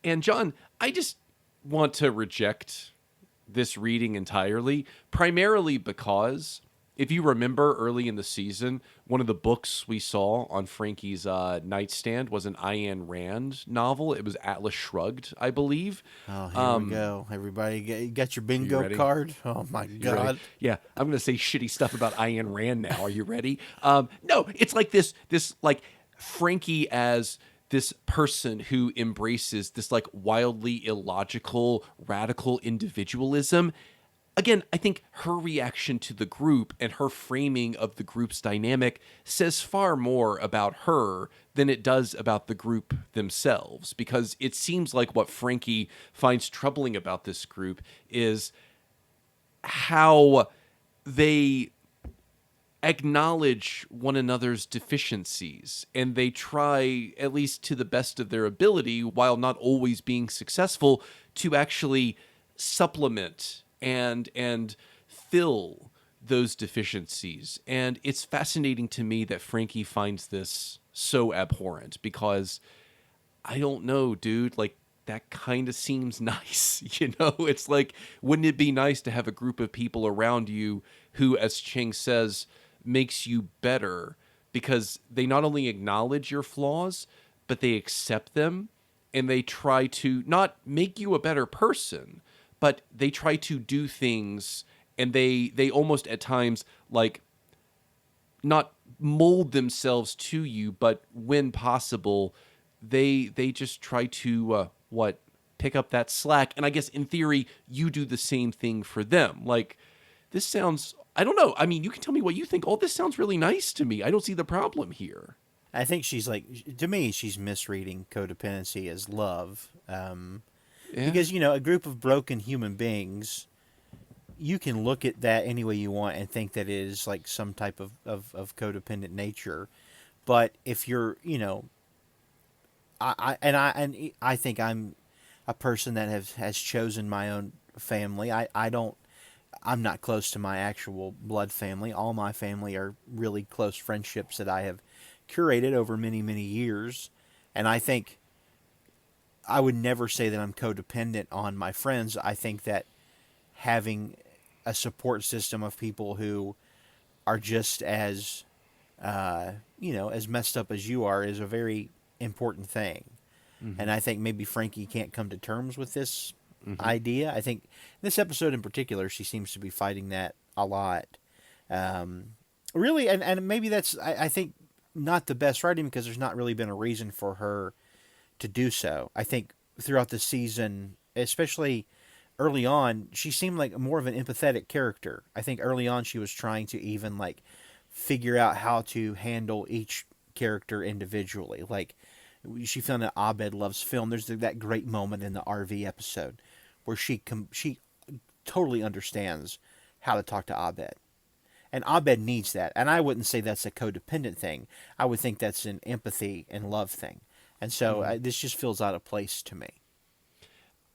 S1: And John, I just want to reject this reading entirely, primarily because if you remember early in the season, one of the books we saw on Frankie's nightstand was an Ayn Rand novel. It was Atlas Shrugged, I believe.
S2: Oh, here we go. Everybody, you got your bingo
S1: ready?
S2: card? Oh, my
S1: You
S2: God.
S1: ready? Yeah, I'm going to say shitty stuff about Ayn Rand now. Are you ready? No, it's like this like Frankie as this person who embraces this like wildly illogical, radical individualism. Again, I think her reaction to the group and her framing of the group's dynamic says far more about her than it does about the group themselves, because it seems like what Frankie finds troubling about this group is how they acknowledge one another's deficiencies and they try, at least to the best of their ability, while not always being successful, to actually supplement and fill those deficiencies. And it's fascinating to me that Frankie finds this so abhorrent, because I don't know, dude, like, that kind of seems nice. It's like, wouldn't it be nice to have a group of people around you who, as Ching says, makes you better, because they not only acknowledge your flaws, but they accept them, and they try to not make you a better person, but they try to do things, and they almost at times, like, not mold themselves to you, but when possible, they just try to pick up that slack. And I guess in theory, you do the same thing for them. Like, this sounds, I don't know. I mean, you can tell me what you think. All this sounds really nice to me. I don't see the problem here.
S2: I think she's like, to me, she's misreading codependency as love.
S1: Yeah.
S2: Because, a group of broken human beings, you can look at that any way you want and think that it is like some type of codependent nature. But if you're, I think I'm a person that has chosen my own family. I'm not close to my actual blood family. All my family are really close friendships that I have curated over many, many years. And I think I would never say that I'm codependent on my friends. I think that having a support system of people who are just as, as messed up as you are is a very important thing. Mm-hmm. And I think maybe Frankie can't come to terms with this idea. I think this episode in particular, she seems to be fighting that a lot. Really, and maybe that's, I think, not the best writing, because there's not really been a reason for her to do so. I think throughout the season, especially early on, she seemed like more of an empathetic character. I think early on she was trying to even like figure out how to handle each character individually. Like, she found that Abed loves film. There's that great moment in the RV episode where she totally understands how to talk to Abed. And Abed needs that. And I wouldn't say that's a codependent thing. I would think that's an empathy and love thing. And so this just feels out of place to me.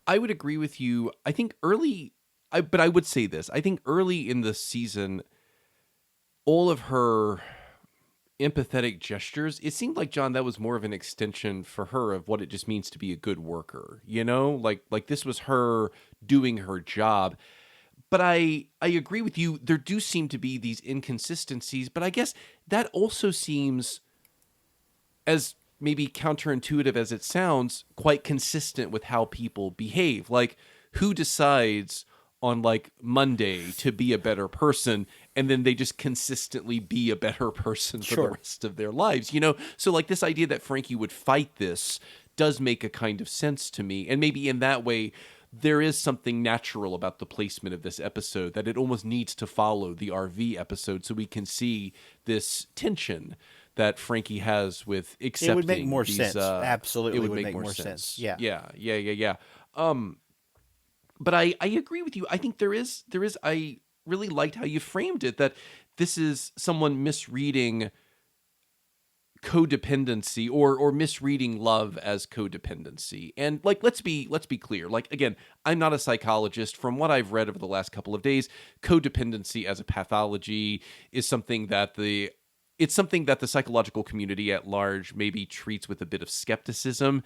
S1: I would agree with you. I think but I would say this. I think early in the season, all of her empathetic gestures, it seemed like, John, that was more of an extension for her of what it just means to be a good worker. Like this was her doing her job. But I agree with you. There do seem to be these inconsistencies, but I guess that also seems, as maybe counterintuitive as it sounds, quite consistent with how people behave. Like, who decides on like Monday to be a better person, and then they just consistently be a better person for the rest of their lives, So like this idea that Frankie would fight this does make a kind of sense to me. And maybe in that way, there is something natural about the placement of this episode, that it almost needs to follow the RV episode so we can see this tension that Frankie has with accepting.
S2: It would make more sense. Absolutely, it would make more sense.
S1: Yeah. But I agree with you. I think there is. I really liked how you framed it, that this is someone misreading codependency or misreading love as codependency. And like, let's be clear. Like, again, I'm not a psychologist. From what I've read over the last couple of days, codependency as a pathology is something that the psychological community at large maybe treats with a bit of skepticism.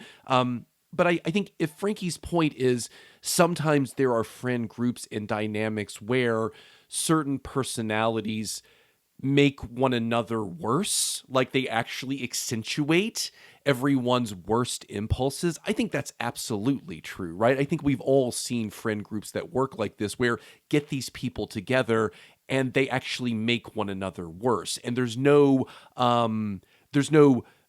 S1: But I think if Frankie's point is sometimes there are friend groups and dynamics where certain personalities make one another worse, like they actually accentuate everyone's worst impulses, I think that's absolutely true, right? I think we've all seen friend groups that work like this, where get these people together and they actually make one another worse. And there's no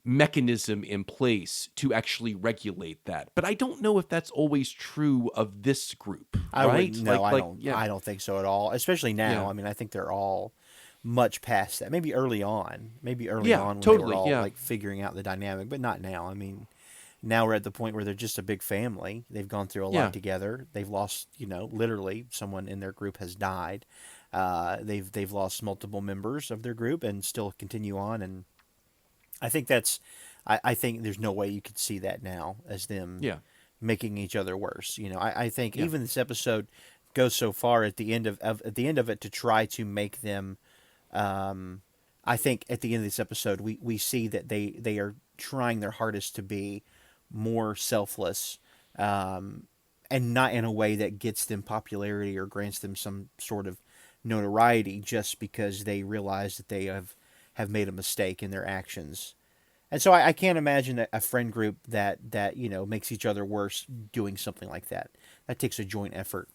S1: mechanism in place to actually regulate that. But I don't know if that's always true of this group, right?
S2: I don't think so at all, especially now.
S1: Yeah.
S2: I mean, I think they're all much past that. Maybe early on when
S1: totally,
S2: they were all like figuring out the dynamic, but not now. I mean, now we're at the point where they're just a big family. They've gone through a lot together. They've lost, literally someone in their group has died. They've lost multiple members of their group and still continue on. And I think I think there's no way you could see that now as them making each other worse. I think even this episode goes so far at the end of it to try to make them. I think at the end of this episode, we see that they are trying their hardest to be more selfless, and not in a way that gets them popularity or grants them some sort of notoriety, just because they realize that they have made a mistake in their actions. And so I can't imagine a friend group that makes each other worse doing something like that. That takes a joint effort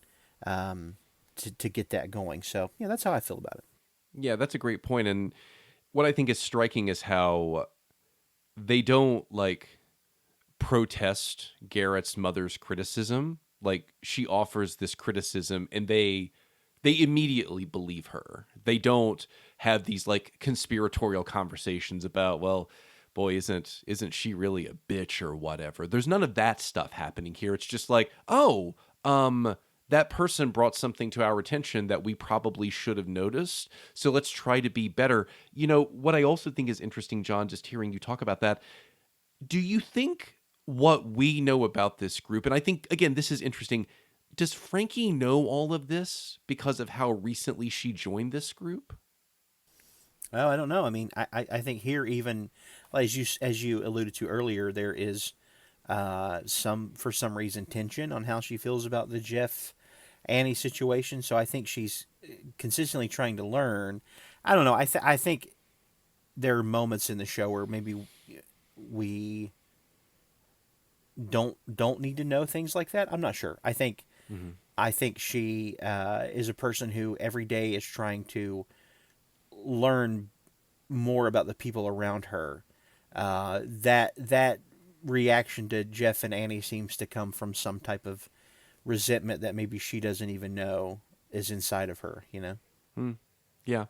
S2: to get that going. So yeah, that's how I feel about it.
S1: Yeah, that's a great point. And what I think is striking is how they don't like protest Garrett's mother's criticism. Like, she offers this criticism and they immediately believe her. They don't have these like conspiratorial conversations about, well, boy, isn't she really a bitch or whatever. There's none of that stuff happening here. It's just like, oh, that person brought something to our attention that we probably should have noticed. So let's try to be better. You know, what I also think is interesting, John, just hearing you talk about that, do you think what we know about this group, and I think, again, this is interesting, does Frankie know all of this because of how recently she joined this group?
S2: Well, I don't know. I mean, I think here, even as you alluded to earlier, there is for some reason tension on how she feels about the Jeff Annie situation. So I think she's consistently trying to learn. I don't know. I think there are moments in the show where maybe we don't need to know things like that. I'm not sure. I think she is a person who every day is trying to learn more about the people around her. That reaction to Jeff and Annie seems to come from some type of resentment that maybe she doesn't even know is inside of her, you know?
S1: Yeah.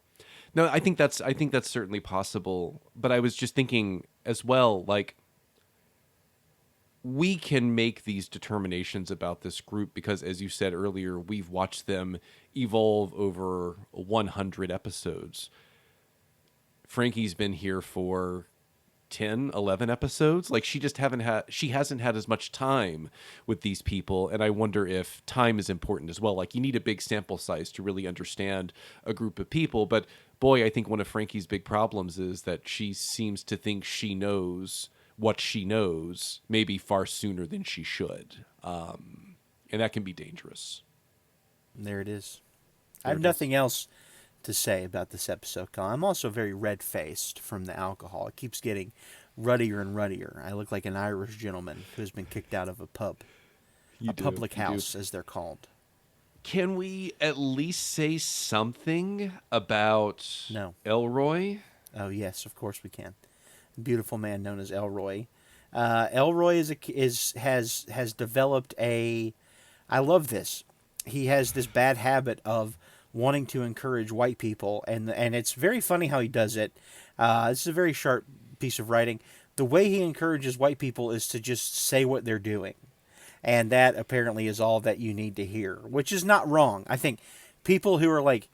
S1: No, I think that's certainly possible. But I was just thinking as well, like, we can make these determinations about this group because, as you said earlier, we've watched them evolve over 100 episodes. Frankie's been here for 10, 11 episodes. Like, she hasn't had as much time with these people. And I wonder if time is important as well. Like, you need a big sample size to really understand a group of people. But boy, I think one of Frankie's big problems is that she seems to think she knows what she knows, maybe far sooner than she should. And that can be dangerous.
S2: There it is. I have nothing else to say about this episode, Colin. I'm also very red-faced from the alcohol. It keeps getting ruddier and ruddier. I look like an Irish gentleman who's been kicked out of a pub. Public house, as they're called.
S1: Can we at least say something about Elroy?
S2: Oh, yes, of course we can. Beautiful man known as Elroy. Elroy has developed a... I love this. He has this bad habit of wanting to encourage white people, and it's very funny how he does it. This is a very sharp piece of writing. The way he encourages white people is to just say what they're doing, and that apparently is all that you need to hear, which is not wrong. I think people who are like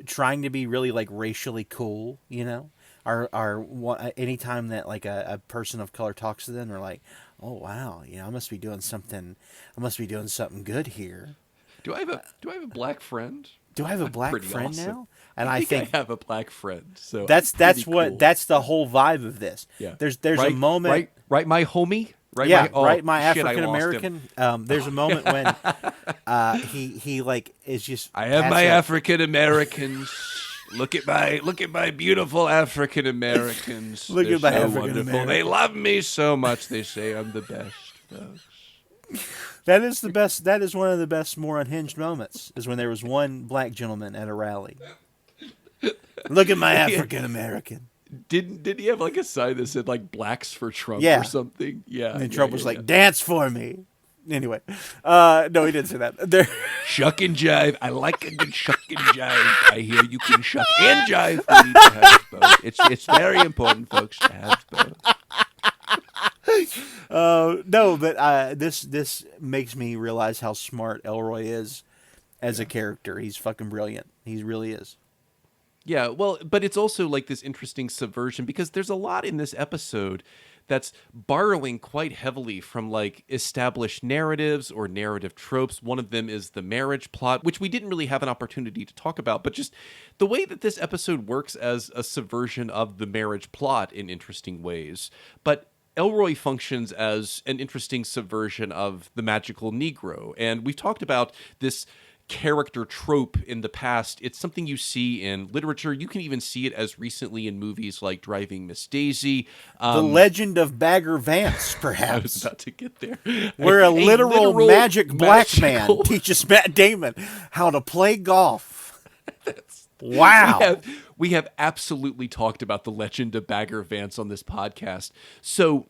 S2: trying to be really like racially cool, you know, are anytime that like a person of color talks to them, they're like, oh wow, I must be doing something good here.
S1: Do I have a black friend?
S2: Do I have a black friend
S1: awesome.
S2: now? And
S1: I think I have a black friend. So
S2: that's what that's the whole vibe of this.
S1: Yeah.
S2: There's a moment,
S1: right, my homie. Right,
S2: my African American. There's a moment when he like is just.
S1: I have my African Americans. Look at my beautiful African Americans.
S2: Look at my African Americans.
S1: They love me so much. They say I'm the best, folks.
S2: That is the best. That is one of the best, more unhinged moments. Is when there was one black gentleman at a rally. Look at my African American.
S1: Did he have like a sign that said like "Blacks for Trump" or something? Yeah.
S2: And Trump was like, "Dance for me." Anyway, no, he didn't say that.
S1: Shuck and jive. I like a good shuck and jive. I hear you can shuck and jive. We need to have both. It's very important, folks, to have both.
S2: No, but this makes me realize how smart Elroy is as a character. He's fucking brilliant. He really is.
S1: Yeah, well, but it's also like this interesting subversion because there's a lot in this episode that's borrowing quite heavily from like established narratives or narrative tropes. One of them is the marriage plot, which we didn't really have an opportunity to talk about, but just the way that this episode works as a subversion of the marriage plot in interesting ways. But Elroy functions as an interesting subversion of the magical Negro. And we've talked about this character trope in the past. It's something you see in literature. You can even see it as recently in movies like Driving Miss Daisy.
S2: The Legend of Bagger Vance,
S1: I was
S2: perhaps.
S1: about to get there.
S2: Where a literal magic black
S1: magical-
S2: man teaches Matt Damon how to play golf. Wow.
S1: We have absolutely talked about the Legend of Bagger Vance on this podcast. So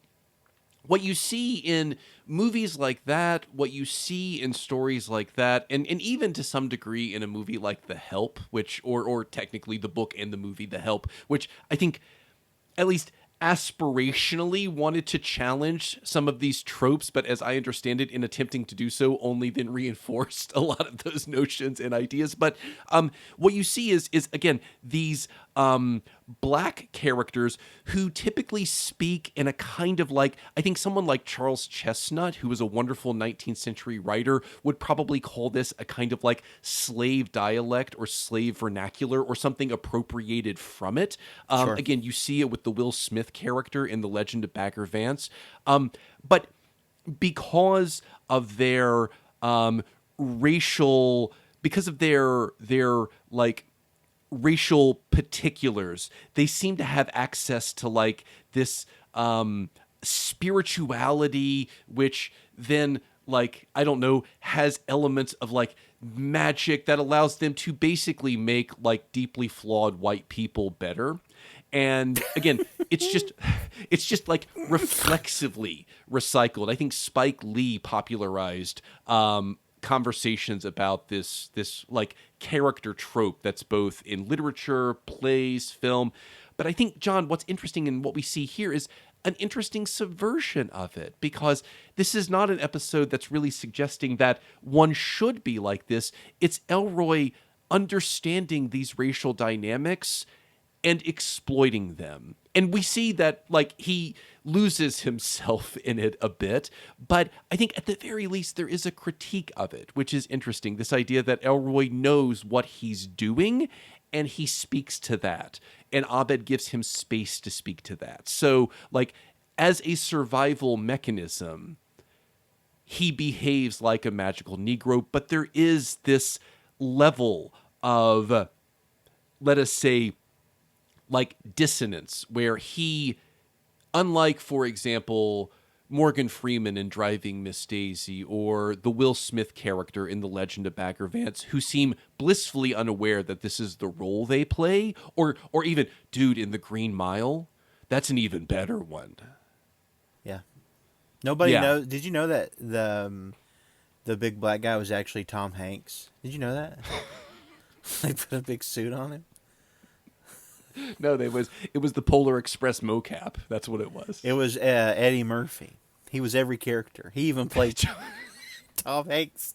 S1: what you see in movies like that, what you see in stories like that, and even to some degree in a movie like The Help, which or technically the book and the movie The Help, which I think at least aspirationally wanted to challenge some of these tropes, but as I understand it, in attempting to do so, only then reinforced a lot of those notions and ideas. But what you see is again these black characters who typically speak in a kind of like, I think someone like Charles Chestnut, who was a wonderful 19th century writer, would probably call this a kind of like slave dialect or slave vernacular or something appropriated from it.
S2: Sure.
S1: Again, you see it with the Will Smith character in The Legend of Bagger Vance. But because of their racial, because of their like racial particulars, they seem to have access to like this spirituality, which then like, I don't know, has elements of like magic that allows them to basically make like deeply flawed white people better. And again, it's just like reflexively recycled. I think Spike Lee popularized conversations about this like character trope that's both in literature, plays, film. But I think, John, what's interesting in what we see here is an interesting subversion of it, because this is not an episode that's really suggesting that one should be like this. It's Elroy understanding these racial dynamics and exploiting them. And we see that like he loses himself in it a bit, but I think at the very least there is a critique of it, which is interesting. This idea that Elroy knows what he's doing and he speaks to that, and Abed gives him space to speak to that. So like as a survival mechanism, he behaves like a magical Negro, but there is this level of, let us say, like dissonance where he, unlike, for example, Morgan Freeman in Driving Miss Daisy or the Will Smith character in The Legend of Bagger Vance, who seem blissfully unaware that this is the role they play, or even dude in The Green Mile, that's an even better one.
S2: Yeah. Nobody
S1: Yeah.
S2: knows. Did you know that the big black guy was actually Tom Hanks? Did you know that? They put a big suit on him.
S1: No, it was the Polar Express mocap. That's what it was.
S2: It was Eddie Murphy. He was every character. He even played Tom Hanks.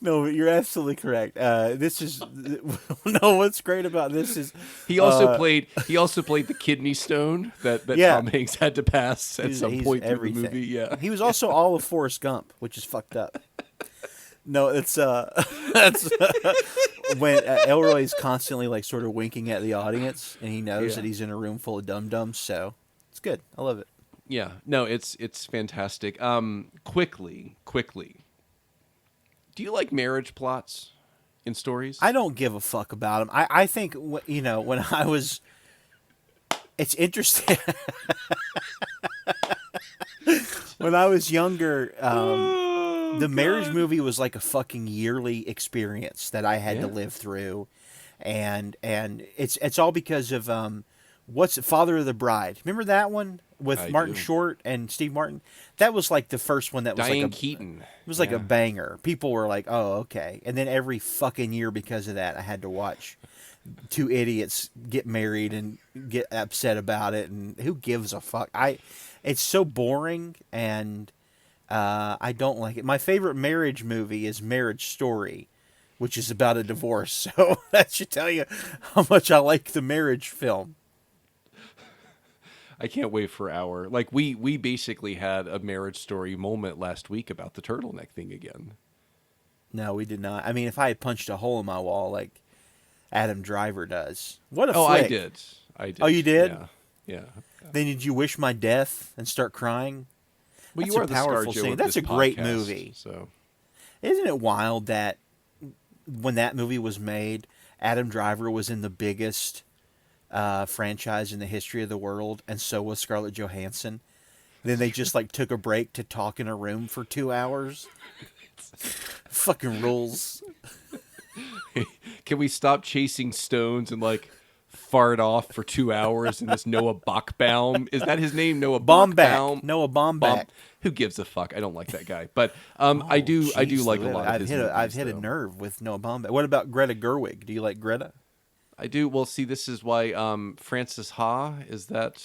S2: No, but you're absolutely correct. This is no. What's great about this is
S1: He also played the kidney stone that
S2: Yeah.
S1: Tom Hanks had to pass at some
S2: he's
S1: point through
S2: everything.
S1: the movie. Yeah.
S2: He was also all of Forrest Gump, which is fucked up. No, it's that's when Elroy's constantly like sort of winking at the audience, and he knows that he's in a room full of dum-dums, so it's good. I love it.
S1: Yeah. No, it's fantastic. Quickly. Do you like marriage plots in stories?
S2: I don't give a fuck about them. I think when I was, it's interesting. When I was younger, the marriage movie was like a fucking yearly experience that I had to live through, and it's all because of what's it, Father of the Bride. Remember that one with
S1: I
S2: Martin
S1: do.
S2: Short and Steve Martin? That was like the first one that was
S1: Diane
S2: like
S1: Keaton.
S2: It was like a banger. People were like, "Oh, okay." And then every fucking year because of that, I had to watch two idiots get married and get upset about it, and who gives a fuck? It's so boring, and I don't like it. My favorite marriage movie is Marriage Story, which is about a divorce. So that should tell you how much I like the marriage film.
S1: I can't wait for our like we basically had a Marriage Story moment last week about the turtleneck thing again.
S2: No, we did not. I mean, if I had punched a hole in my wall like Adam Driver does, what a
S1: Oh,
S2: flick.
S1: I did.
S2: Oh, you did?
S1: Yeah.
S2: Then did you wish my death and start crying?
S1: Well,
S2: That's
S1: you
S2: a
S1: are the
S2: powerful
S1: ScarJo
S2: scene.
S1: of
S2: That's
S1: this
S2: a great
S1: podcast,
S2: movie.
S1: So
S2: Isn't it wild that when that movie was made, Adam Driver was in the biggest franchise in the history of the world, and so was Scarlett Johansson. Then they just like took a break to talk in a room for 2 hours. Fucking rules.
S1: can we stop chasing stones and like fart off for 2 hours in this Noah Bachbaum? Is that his name? Noah Bachbaum?
S2: Noah Baumbach.
S1: Who gives a fuck? I don't like that guy, but I do like a lot of his movies.
S2: I've hit a nerve with Noah Baumbach. What about Greta Gerwig? Do you like Greta?
S1: I do. Well, see, this is why Frances Ha, is that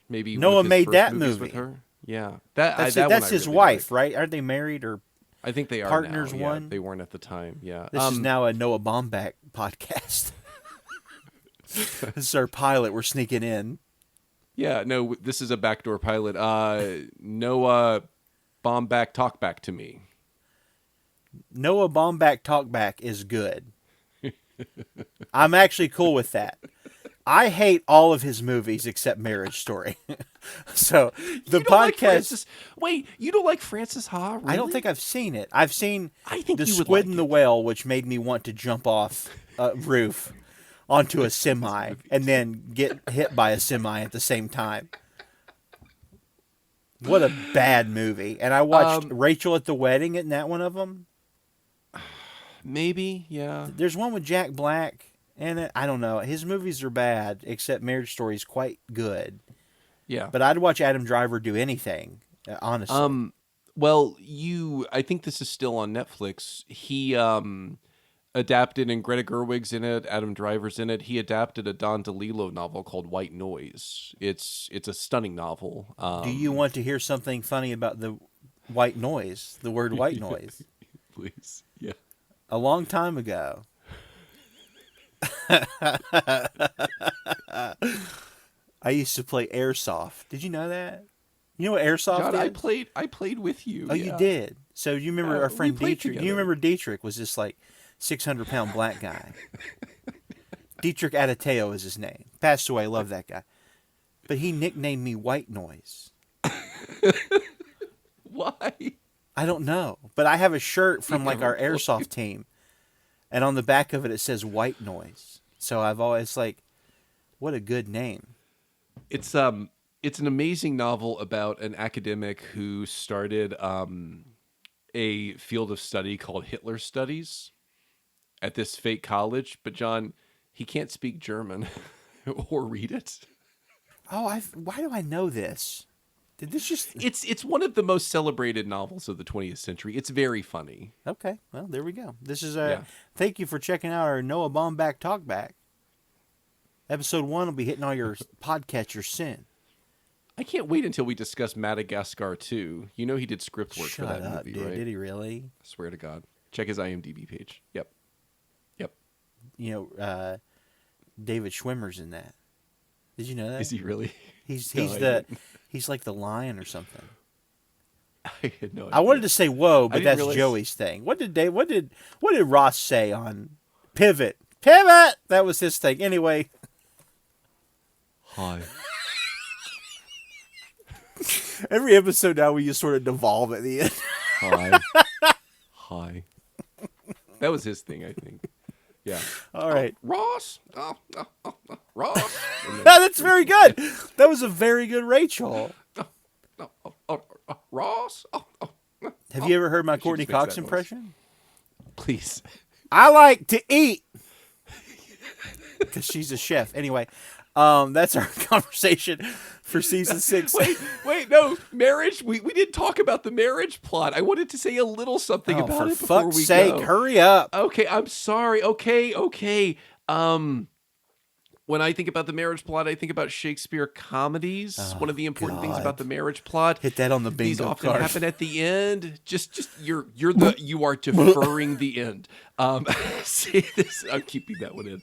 S1: maybe
S2: Noah
S1: one of his
S2: made
S1: first
S2: that
S1: movies
S2: movie
S1: with her? Yeah,
S2: That's
S1: that one I
S2: his
S1: really
S2: wife,
S1: like.
S2: right? Aren't they married or?
S1: I think they are
S2: Partners
S1: now. Yeah,
S2: one?
S1: they weren't at the time. Yeah,
S2: This is now a Noah Baumbach podcast. This is our pilot. We're sneaking in.
S1: Yeah, no, this is a backdoor pilot. Noah Baumbach, talk back to me.
S2: Noah Baumbach talkback is good. I'm actually cool with that. I hate all of his movies except Marriage Story. So the
S1: You don't like
S2: podcast.
S1: Frances- Wait, you don't like Frances Ha? Really?
S2: I don't think I've seen it. I've seen
S1: I think
S2: The
S1: you would
S2: Squid
S1: like
S2: and the Whale, which made me want to jump off a roof onto a semi and then get hit by a semi at the same time. What a bad movie. And I watched Rachel at the Wedding. Isn't that one of them?
S1: Maybe, yeah.
S2: There's one with Jack Black in it. I don't know. His movies are bad, except Marriage Story is quite good.
S1: Yeah.
S2: But I'd watch Adam Driver do anything, honestly.
S1: Well, I think this is still on Netflix. He adapted, and Greta Gerwig's in it, Adam Driver's in it. He adapted a Don DeLillo novel called White Noise. It's a stunning novel.
S2: Do you want to hear something funny about the white noise, the word white noise?
S1: Please, yeah.
S2: A long time ago, I used to play airsoft. Did you know that? You know what airsoft
S1: God,
S2: is?
S1: I played with you.
S2: Oh,
S1: yeah.
S2: you did. So you remember our
S1: we
S2: friend
S1: played
S2: Dietrich?
S1: together.
S2: You remember Dietrich was this like 600-pound black guy. Dietrich Adateo is his name. Passed away. Love that guy. But he nicknamed me White Noise.
S1: Why?
S2: I don't know. But I have a shirt from
S1: He
S2: like
S1: never
S2: our
S1: told
S2: airsoft
S1: you.
S2: team. And on the back of it, it says White Noise. So I've always like, what a good name.
S1: It's an amazing novel about an academic who started a field of study called Hitler Studies at this fake college. But John, he can't speak German or read it.
S2: Oh, why do I know this? Did this just...
S1: It's one of the most celebrated novels of the 20th century. It's very funny.
S2: Okay, well, there we go. This is
S1: Yeah.
S2: Thank you for checking out our Noah Baumbach Talkback. Episode 1 will be hitting all your podcatchers soon.
S1: I can't wait until we discuss Madagascar 2. You know he did script work
S2: Shut
S1: for that
S2: up,
S1: movie,
S2: dude.
S1: right?
S2: Did he really?
S1: I swear to God. Check his IMDb page. Yep.
S2: You know, David Schwimmer's in that. Did you know that?
S1: Is he really?
S2: He's
S1: No, I didn't.
S2: he's like the lion or something.
S1: I had no idea.
S2: I wanted to say whoa, but
S1: didn't
S2: that's
S1: realize-
S2: Joey's thing. What did Ross say on Pivot? Pivot. That was his thing. Anyway,
S1: Hi.
S2: every episode now we just sort of devolve at the end.
S1: Hi. Hi. That was his thing, I think. Yeah.
S2: All right.
S1: Ross. Ross. And then,
S2: That's very good. That was a very good Rachel.
S1: Ross.
S2: Have you ever heard my
S1: should
S2: Courtney
S1: just mix
S2: Cox
S1: that noise.
S2: impression?
S1: Please.
S2: I like to eat. Because she's a chef. Anyway, that's our conversation for season 6.
S1: Wait, no. Marriage. We didn't talk about the marriage plot. I wanted to say a little something
S2: Oh,
S1: about
S2: for
S1: it before
S2: fuck's
S1: we
S2: sake,
S1: go.
S2: hurry up.
S1: Okay, I'm sorry. Okay. When I think about the marriage plot, I think about Shakespeare comedies.
S2: Oh,
S1: One of the important things
S2: God.
S1: about the marriage plot,
S2: Hit that on the
S1: these
S2: bingo
S1: often
S2: card.
S1: happen at the end. You are deferring the end. See this? I'm keeping that one in.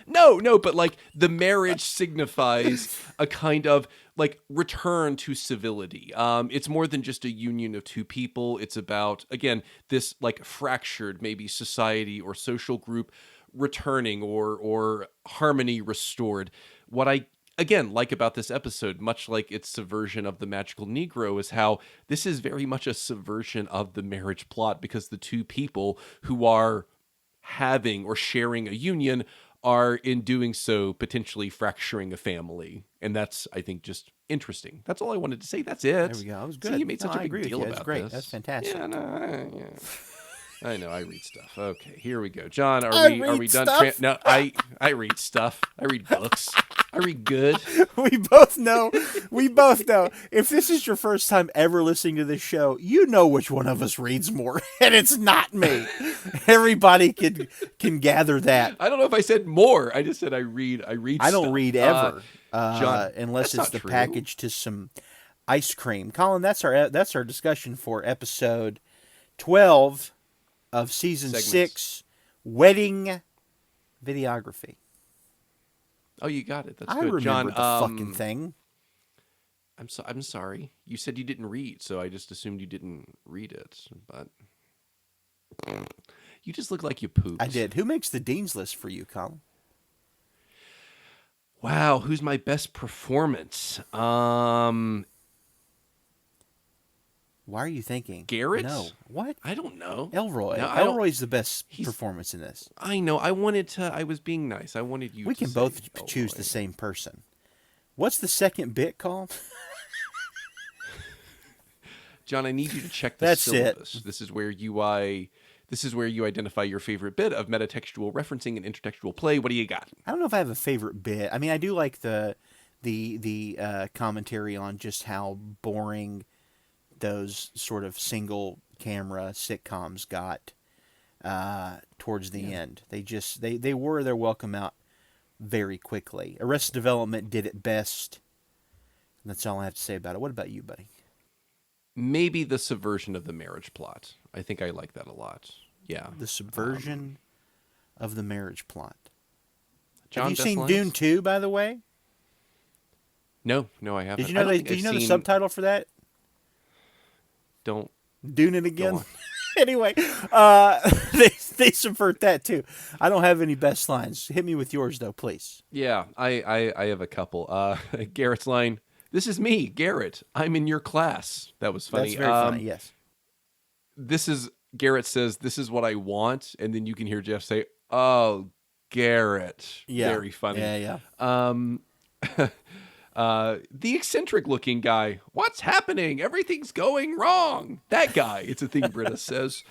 S1: No, but like the marriage signifies a kind of like return to civility. It's more than just a union of two people. It's about, again, this like fractured maybe society or social group returning or harmony restored. What I again like about this episode, much like its subversion of the magical Negro, is how this is very much a subversion of the marriage plot, because the two people who are having or sharing a union are in doing so potentially fracturing a family. And that's, I think, just interesting. That's all I wanted to say. That's it.
S2: There we go. That was
S1: See,
S2: good.
S1: you made such
S2: No,
S1: a
S2: I
S1: big
S2: agree with
S1: deal
S2: you.
S1: about
S2: That's great.
S1: this.
S2: That's fantastic.
S1: Yeah, no, yeah. I know I read stuff. Okay, here we go. John, are
S2: I
S1: we
S2: read
S1: done?
S2: stuff?
S1: No, I read stuff. I read books. I read good.
S2: We both know. If this is your first time ever listening to this show, you know which one of us reads more, and it's not me. Everybody can gather that.
S1: I don't know if I said more. I just said I read. I
S2: don't
S1: stuff.
S2: read ever,
S1: John,
S2: unless
S1: that's
S2: it's
S1: not
S2: the
S1: true.
S2: package to some ice cream. Colin, that's our discussion for episode 12 of season
S1: Segments.
S2: 6, Wedding Videography.
S1: Oh, you got it. That's
S2: I
S1: good,
S2: remembered
S1: John.
S2: the fucking thing.
S1: I'm sorry. You said you didn't read, so I just assumed you didn't read it. But you just look like you pooped.
S2: I did. Who makes the dean's list for you, Colin?
S1: Wow, who's my best performance?
S2: Why are you thinking?
S1: Garrett?
S2: No. What?
S1: I don't know.
S2: Elroy.
S1: No, I don't-
S2: Elroy's the best
S1: he's-
S2: performance in this.
S1: I know. I was being nice. I wanted you.
S2: We
S1: to
S2: can
S1: say
S2: both
S1: Elroy.
S2: choose the same person. What's the second bit called?
S1: John, I need you to check the
S2: That's it.
S1: syllabus. This is where you identify your favorite bit of metatextual referencing and intertextual play. What do you got?
S2: I don't know if I have a favorite bit. I mean, I do like the commentary on just how boring those sort of single camera sitcoms got towards the end. They wore their welcome out very quickly. Arrested Development did it best. And that's all I have to say about it. What about you, buddy?
S1: Maybe the subversion of the marriage plot. I think I like that a lot. Yeah.
S2: The subversion of the marriage plot.
S1: John,
S2: have you
S1: best
S2: seen
S1: lines?
S2: Dune 2, by the way?
S1: No, I haven't.
S2: Did you know
S1: I've
S2: the
S1: seen-
S2: subtitle for that?
S1: Don't.
S2: Dune it again.
S1: on.
S2: Anyway, they subvert that too. I don't have any best lines. Hit me with yours though, please.
S1: Yeah, I have a couple. Garrett's line. This is me, Garrett. I'm in your class. That was funny.
S2: That's very funny. Yes.
S1: Garrett says, "This is what I want," and then you can hear Jeff say, "Oh, Garrett."
S2: Yeah.
S1: Very funny.
S2: Yeah.
S1: The eccentric looking guy. What's happening? Everything's going wrong. That guy. It's a thing Britta says.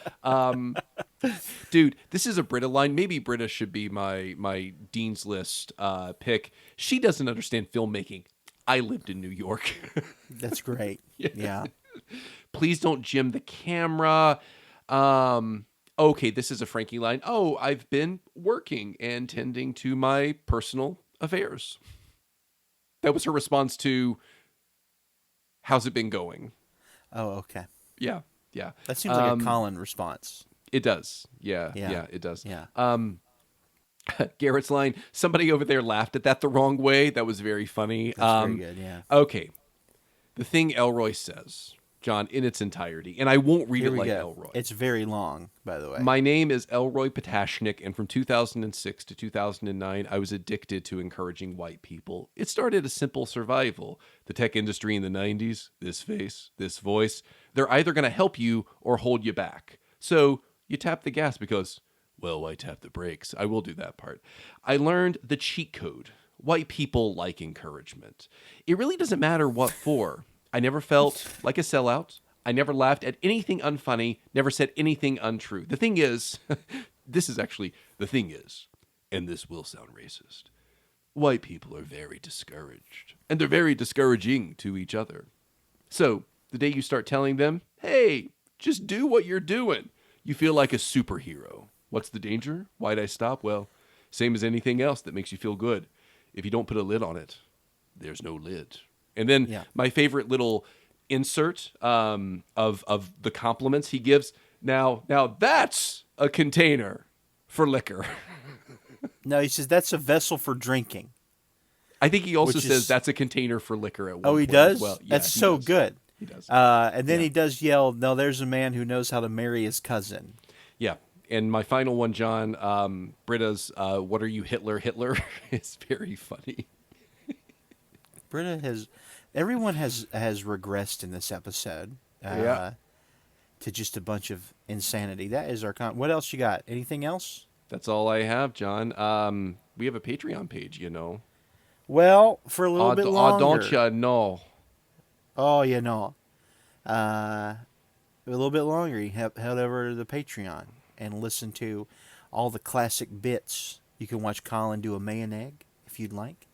S1: Dude, this is a Britta line. Maybe Britta should be my Dean's List pick. She doesn't understand filmmaking. I lived in New York.
S2: That's great. Yeah.
S1: Please don't jim the camera. Okay, this is a Frankie line. Oh, I've been working and tending to my personal affairs. That was her response to, how's it been going?
S2: Oh, okay.
S1: Yeah.
S2: That seems like a Colin response.
S1: It does. Yeah, it does.
S2: Yeah.
S1: Garrett's line, somebody over there laughed at that the wrong way. That was very funny.
S2: That's very good, yeah.
S1: Okay. The thing Elroy says, John, in its entirety, and I won't read
S2: Here
S1: it
S2: we
S1: like
S2: go.
S1: Elroy.
S2: It's very long, by the way.
S1: My name is Elroy Patashnik, and from 2006 to 2009, I was addicted to encouraging white people. It started a simple survival. The tech industry in the 90s, this face, this voice, they're either going to help you or hold you back. So you tap the gas because, well, why tap the brakes? I will do that part. I learned the cheat code. White people like encouragement. It really doesn't matter what for. I never felt like a sellout. I never laughed at anything unfunny, never said anything untrue. The thing is, the thing is, and this will sound racist, white people are very discouraged, and they're very discouraging to each other. So, the day you start telling them, hey, just do what you're doing, you feel like a superhero. What's the danger? Why'd I stop? Well, same as anything else that makes you feel good. if you don't put a lid on it, there's no lid. And then
S2: Yeah.
S1: my favorite little insert of the compliments he gives. Now that's a container for liquor.
S2: No, he says that's a vessel for drinking.
S1: I think he also
S2: Which
S1: says
S2: is-
S1: that's a container for liquor at one
S2: Oh, he
S1: point
S2: does?
S1: as well. Yeah,
S2: That's
S1: he
S2: so
S1: does.
S2: good.
S1: He does.
S2: And then he does yell, "No, there's a man who knows how to marry his cousin."
S1: Yeah. And my final one, John, Britta's "What are you, Hitler, Hitler?" is very funny.
S2: Everyone has regressed in this episode.
S1: Yeah.
S2: To just a bunch of insanity. That is our what else you got? Anything else?
S1: That's all I have, John. We have a Patreon page, you know.
S2: Well, for a little bit longer.
S1: Don't you know?
S2: Oh, you know. A little bit longer, you head over to the Patreon and listen to all the classic bits. You can watch Colin do a mayonnaise if you'd like.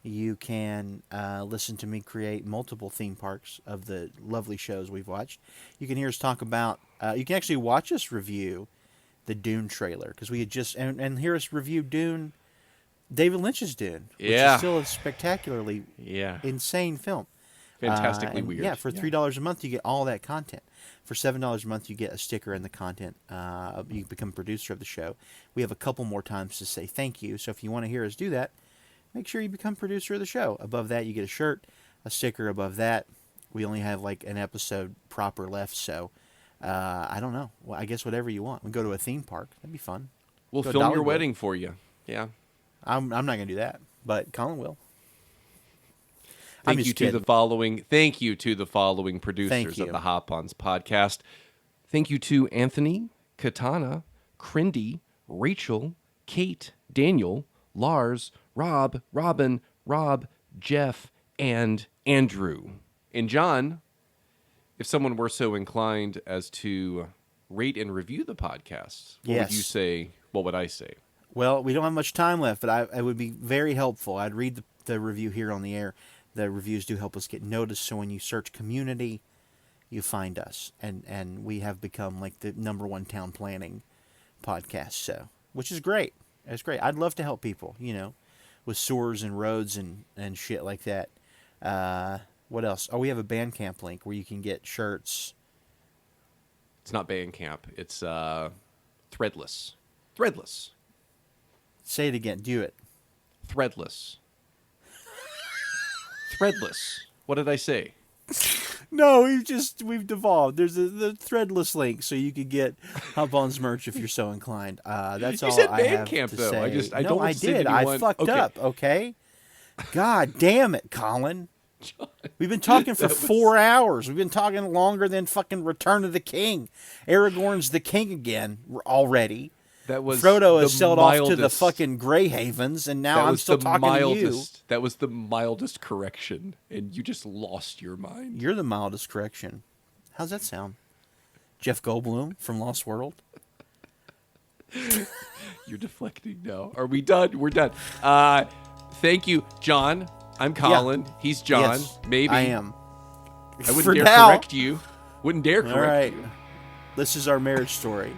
S2: You can listen to me create multiple theme parks of the lovely shows we've watched. You can hear us talk about, you can actually watch us review the Dune trailer, because we had just, and hear us review Dune, David Lynch's Dune, which
S1: Yeah.
S2: is still a spectacularly insane film.
S1: Fantastically
S2: And
S1: weird.
S2: Yeah, for $3 a month, you get all that content. For $7 a month, you get a sticker and the content. You become a producer of the show. We have a couple more times to say thank you. So if you want to hear us do that, make sure you become producer of the show. Above that, you get a shirt, a sticker. Above that, we only have like an episode proper left. So I don't know. Well, I guess whatever you want. We go to a theme park. That'd be fun.
S1: We'll
S2: Go to
S1: film your
S2: Dollywood.
S1: wedding for you. Yeah.
S2: I'm not going to do that, but Colin will.
S1: Thank you to the following
S2: Thank
S1: producers
S2: you.
S1: of the Hop-Ons podcast. Thank you to Anthony, Katana, Crindy, Rachel, Kate, Daniel, Lars, Rob, Robin, Rob, Jeff, and Andrew. And John, if someone were so inclined as to rate and review the podcast, what would you
S2: Yes.
S1: say? What would I say?
S2: Well, we don't have much time left, but I would be very helpful. I'd read the review here on the air. The reviews do help us get noticed, so when you search community, you find us. And we have become like the #1 town planning podcast, so which is great. It's great. I'd love to help people, with sewers and roads and shit like that. What else? Oh, we have a Bandcamp link where you can get shirts.
S1: It's not Bandcamp. It's Threadless. Threadless.
S2: Say it again. Do it.
S1: Threadless. Threadless. What did I say?
S2: No, we've devolved. There's the threadless link, so you could get Hop-Ons merch if you're so inclined. That's
S1: You
S2: all
S1: said
S2: I have
S1: Bandcamp,
S2: to
S1: though.
S2: say.
S1: I
S2: No,
S1: don't want
S2: I
S1: to say
S2: did.
S1: that
S2: I
S1: anyone-
S2: fucked
S1: okay.
S2: up. Okay. God damn it, Colin. We've been talking for 4 hours. We've been talking longer than fucking Return of the King. Aragorn's the king again already.
S1: That was
S2: Frodo has
S1: the
S2: sailed off to the
S1: mildest-
S2: fucking Grey Havens, and now
S1: that
S2: I'm
S1: was
S2: still
S1: the
S2: talking
S1: mildest,
S2: to
S1: That was the mildest correction, and you just lost your mind.
S2: you. You're the mildest correction. How's that sound? Jeff Goldblum from Lost World?
S1: You're deflecting now. Are we done? We're done. Thank you, John. I'm Colin. He's John.
S2: Yes,
S1: Maybe.
S2: I am.
S1: I wouldn't
S2: For
S1: dare
S2: now.
S1: correct you. Wouldn't dare correct
S2: All right.
S1: you.
S2: This is our marriage story.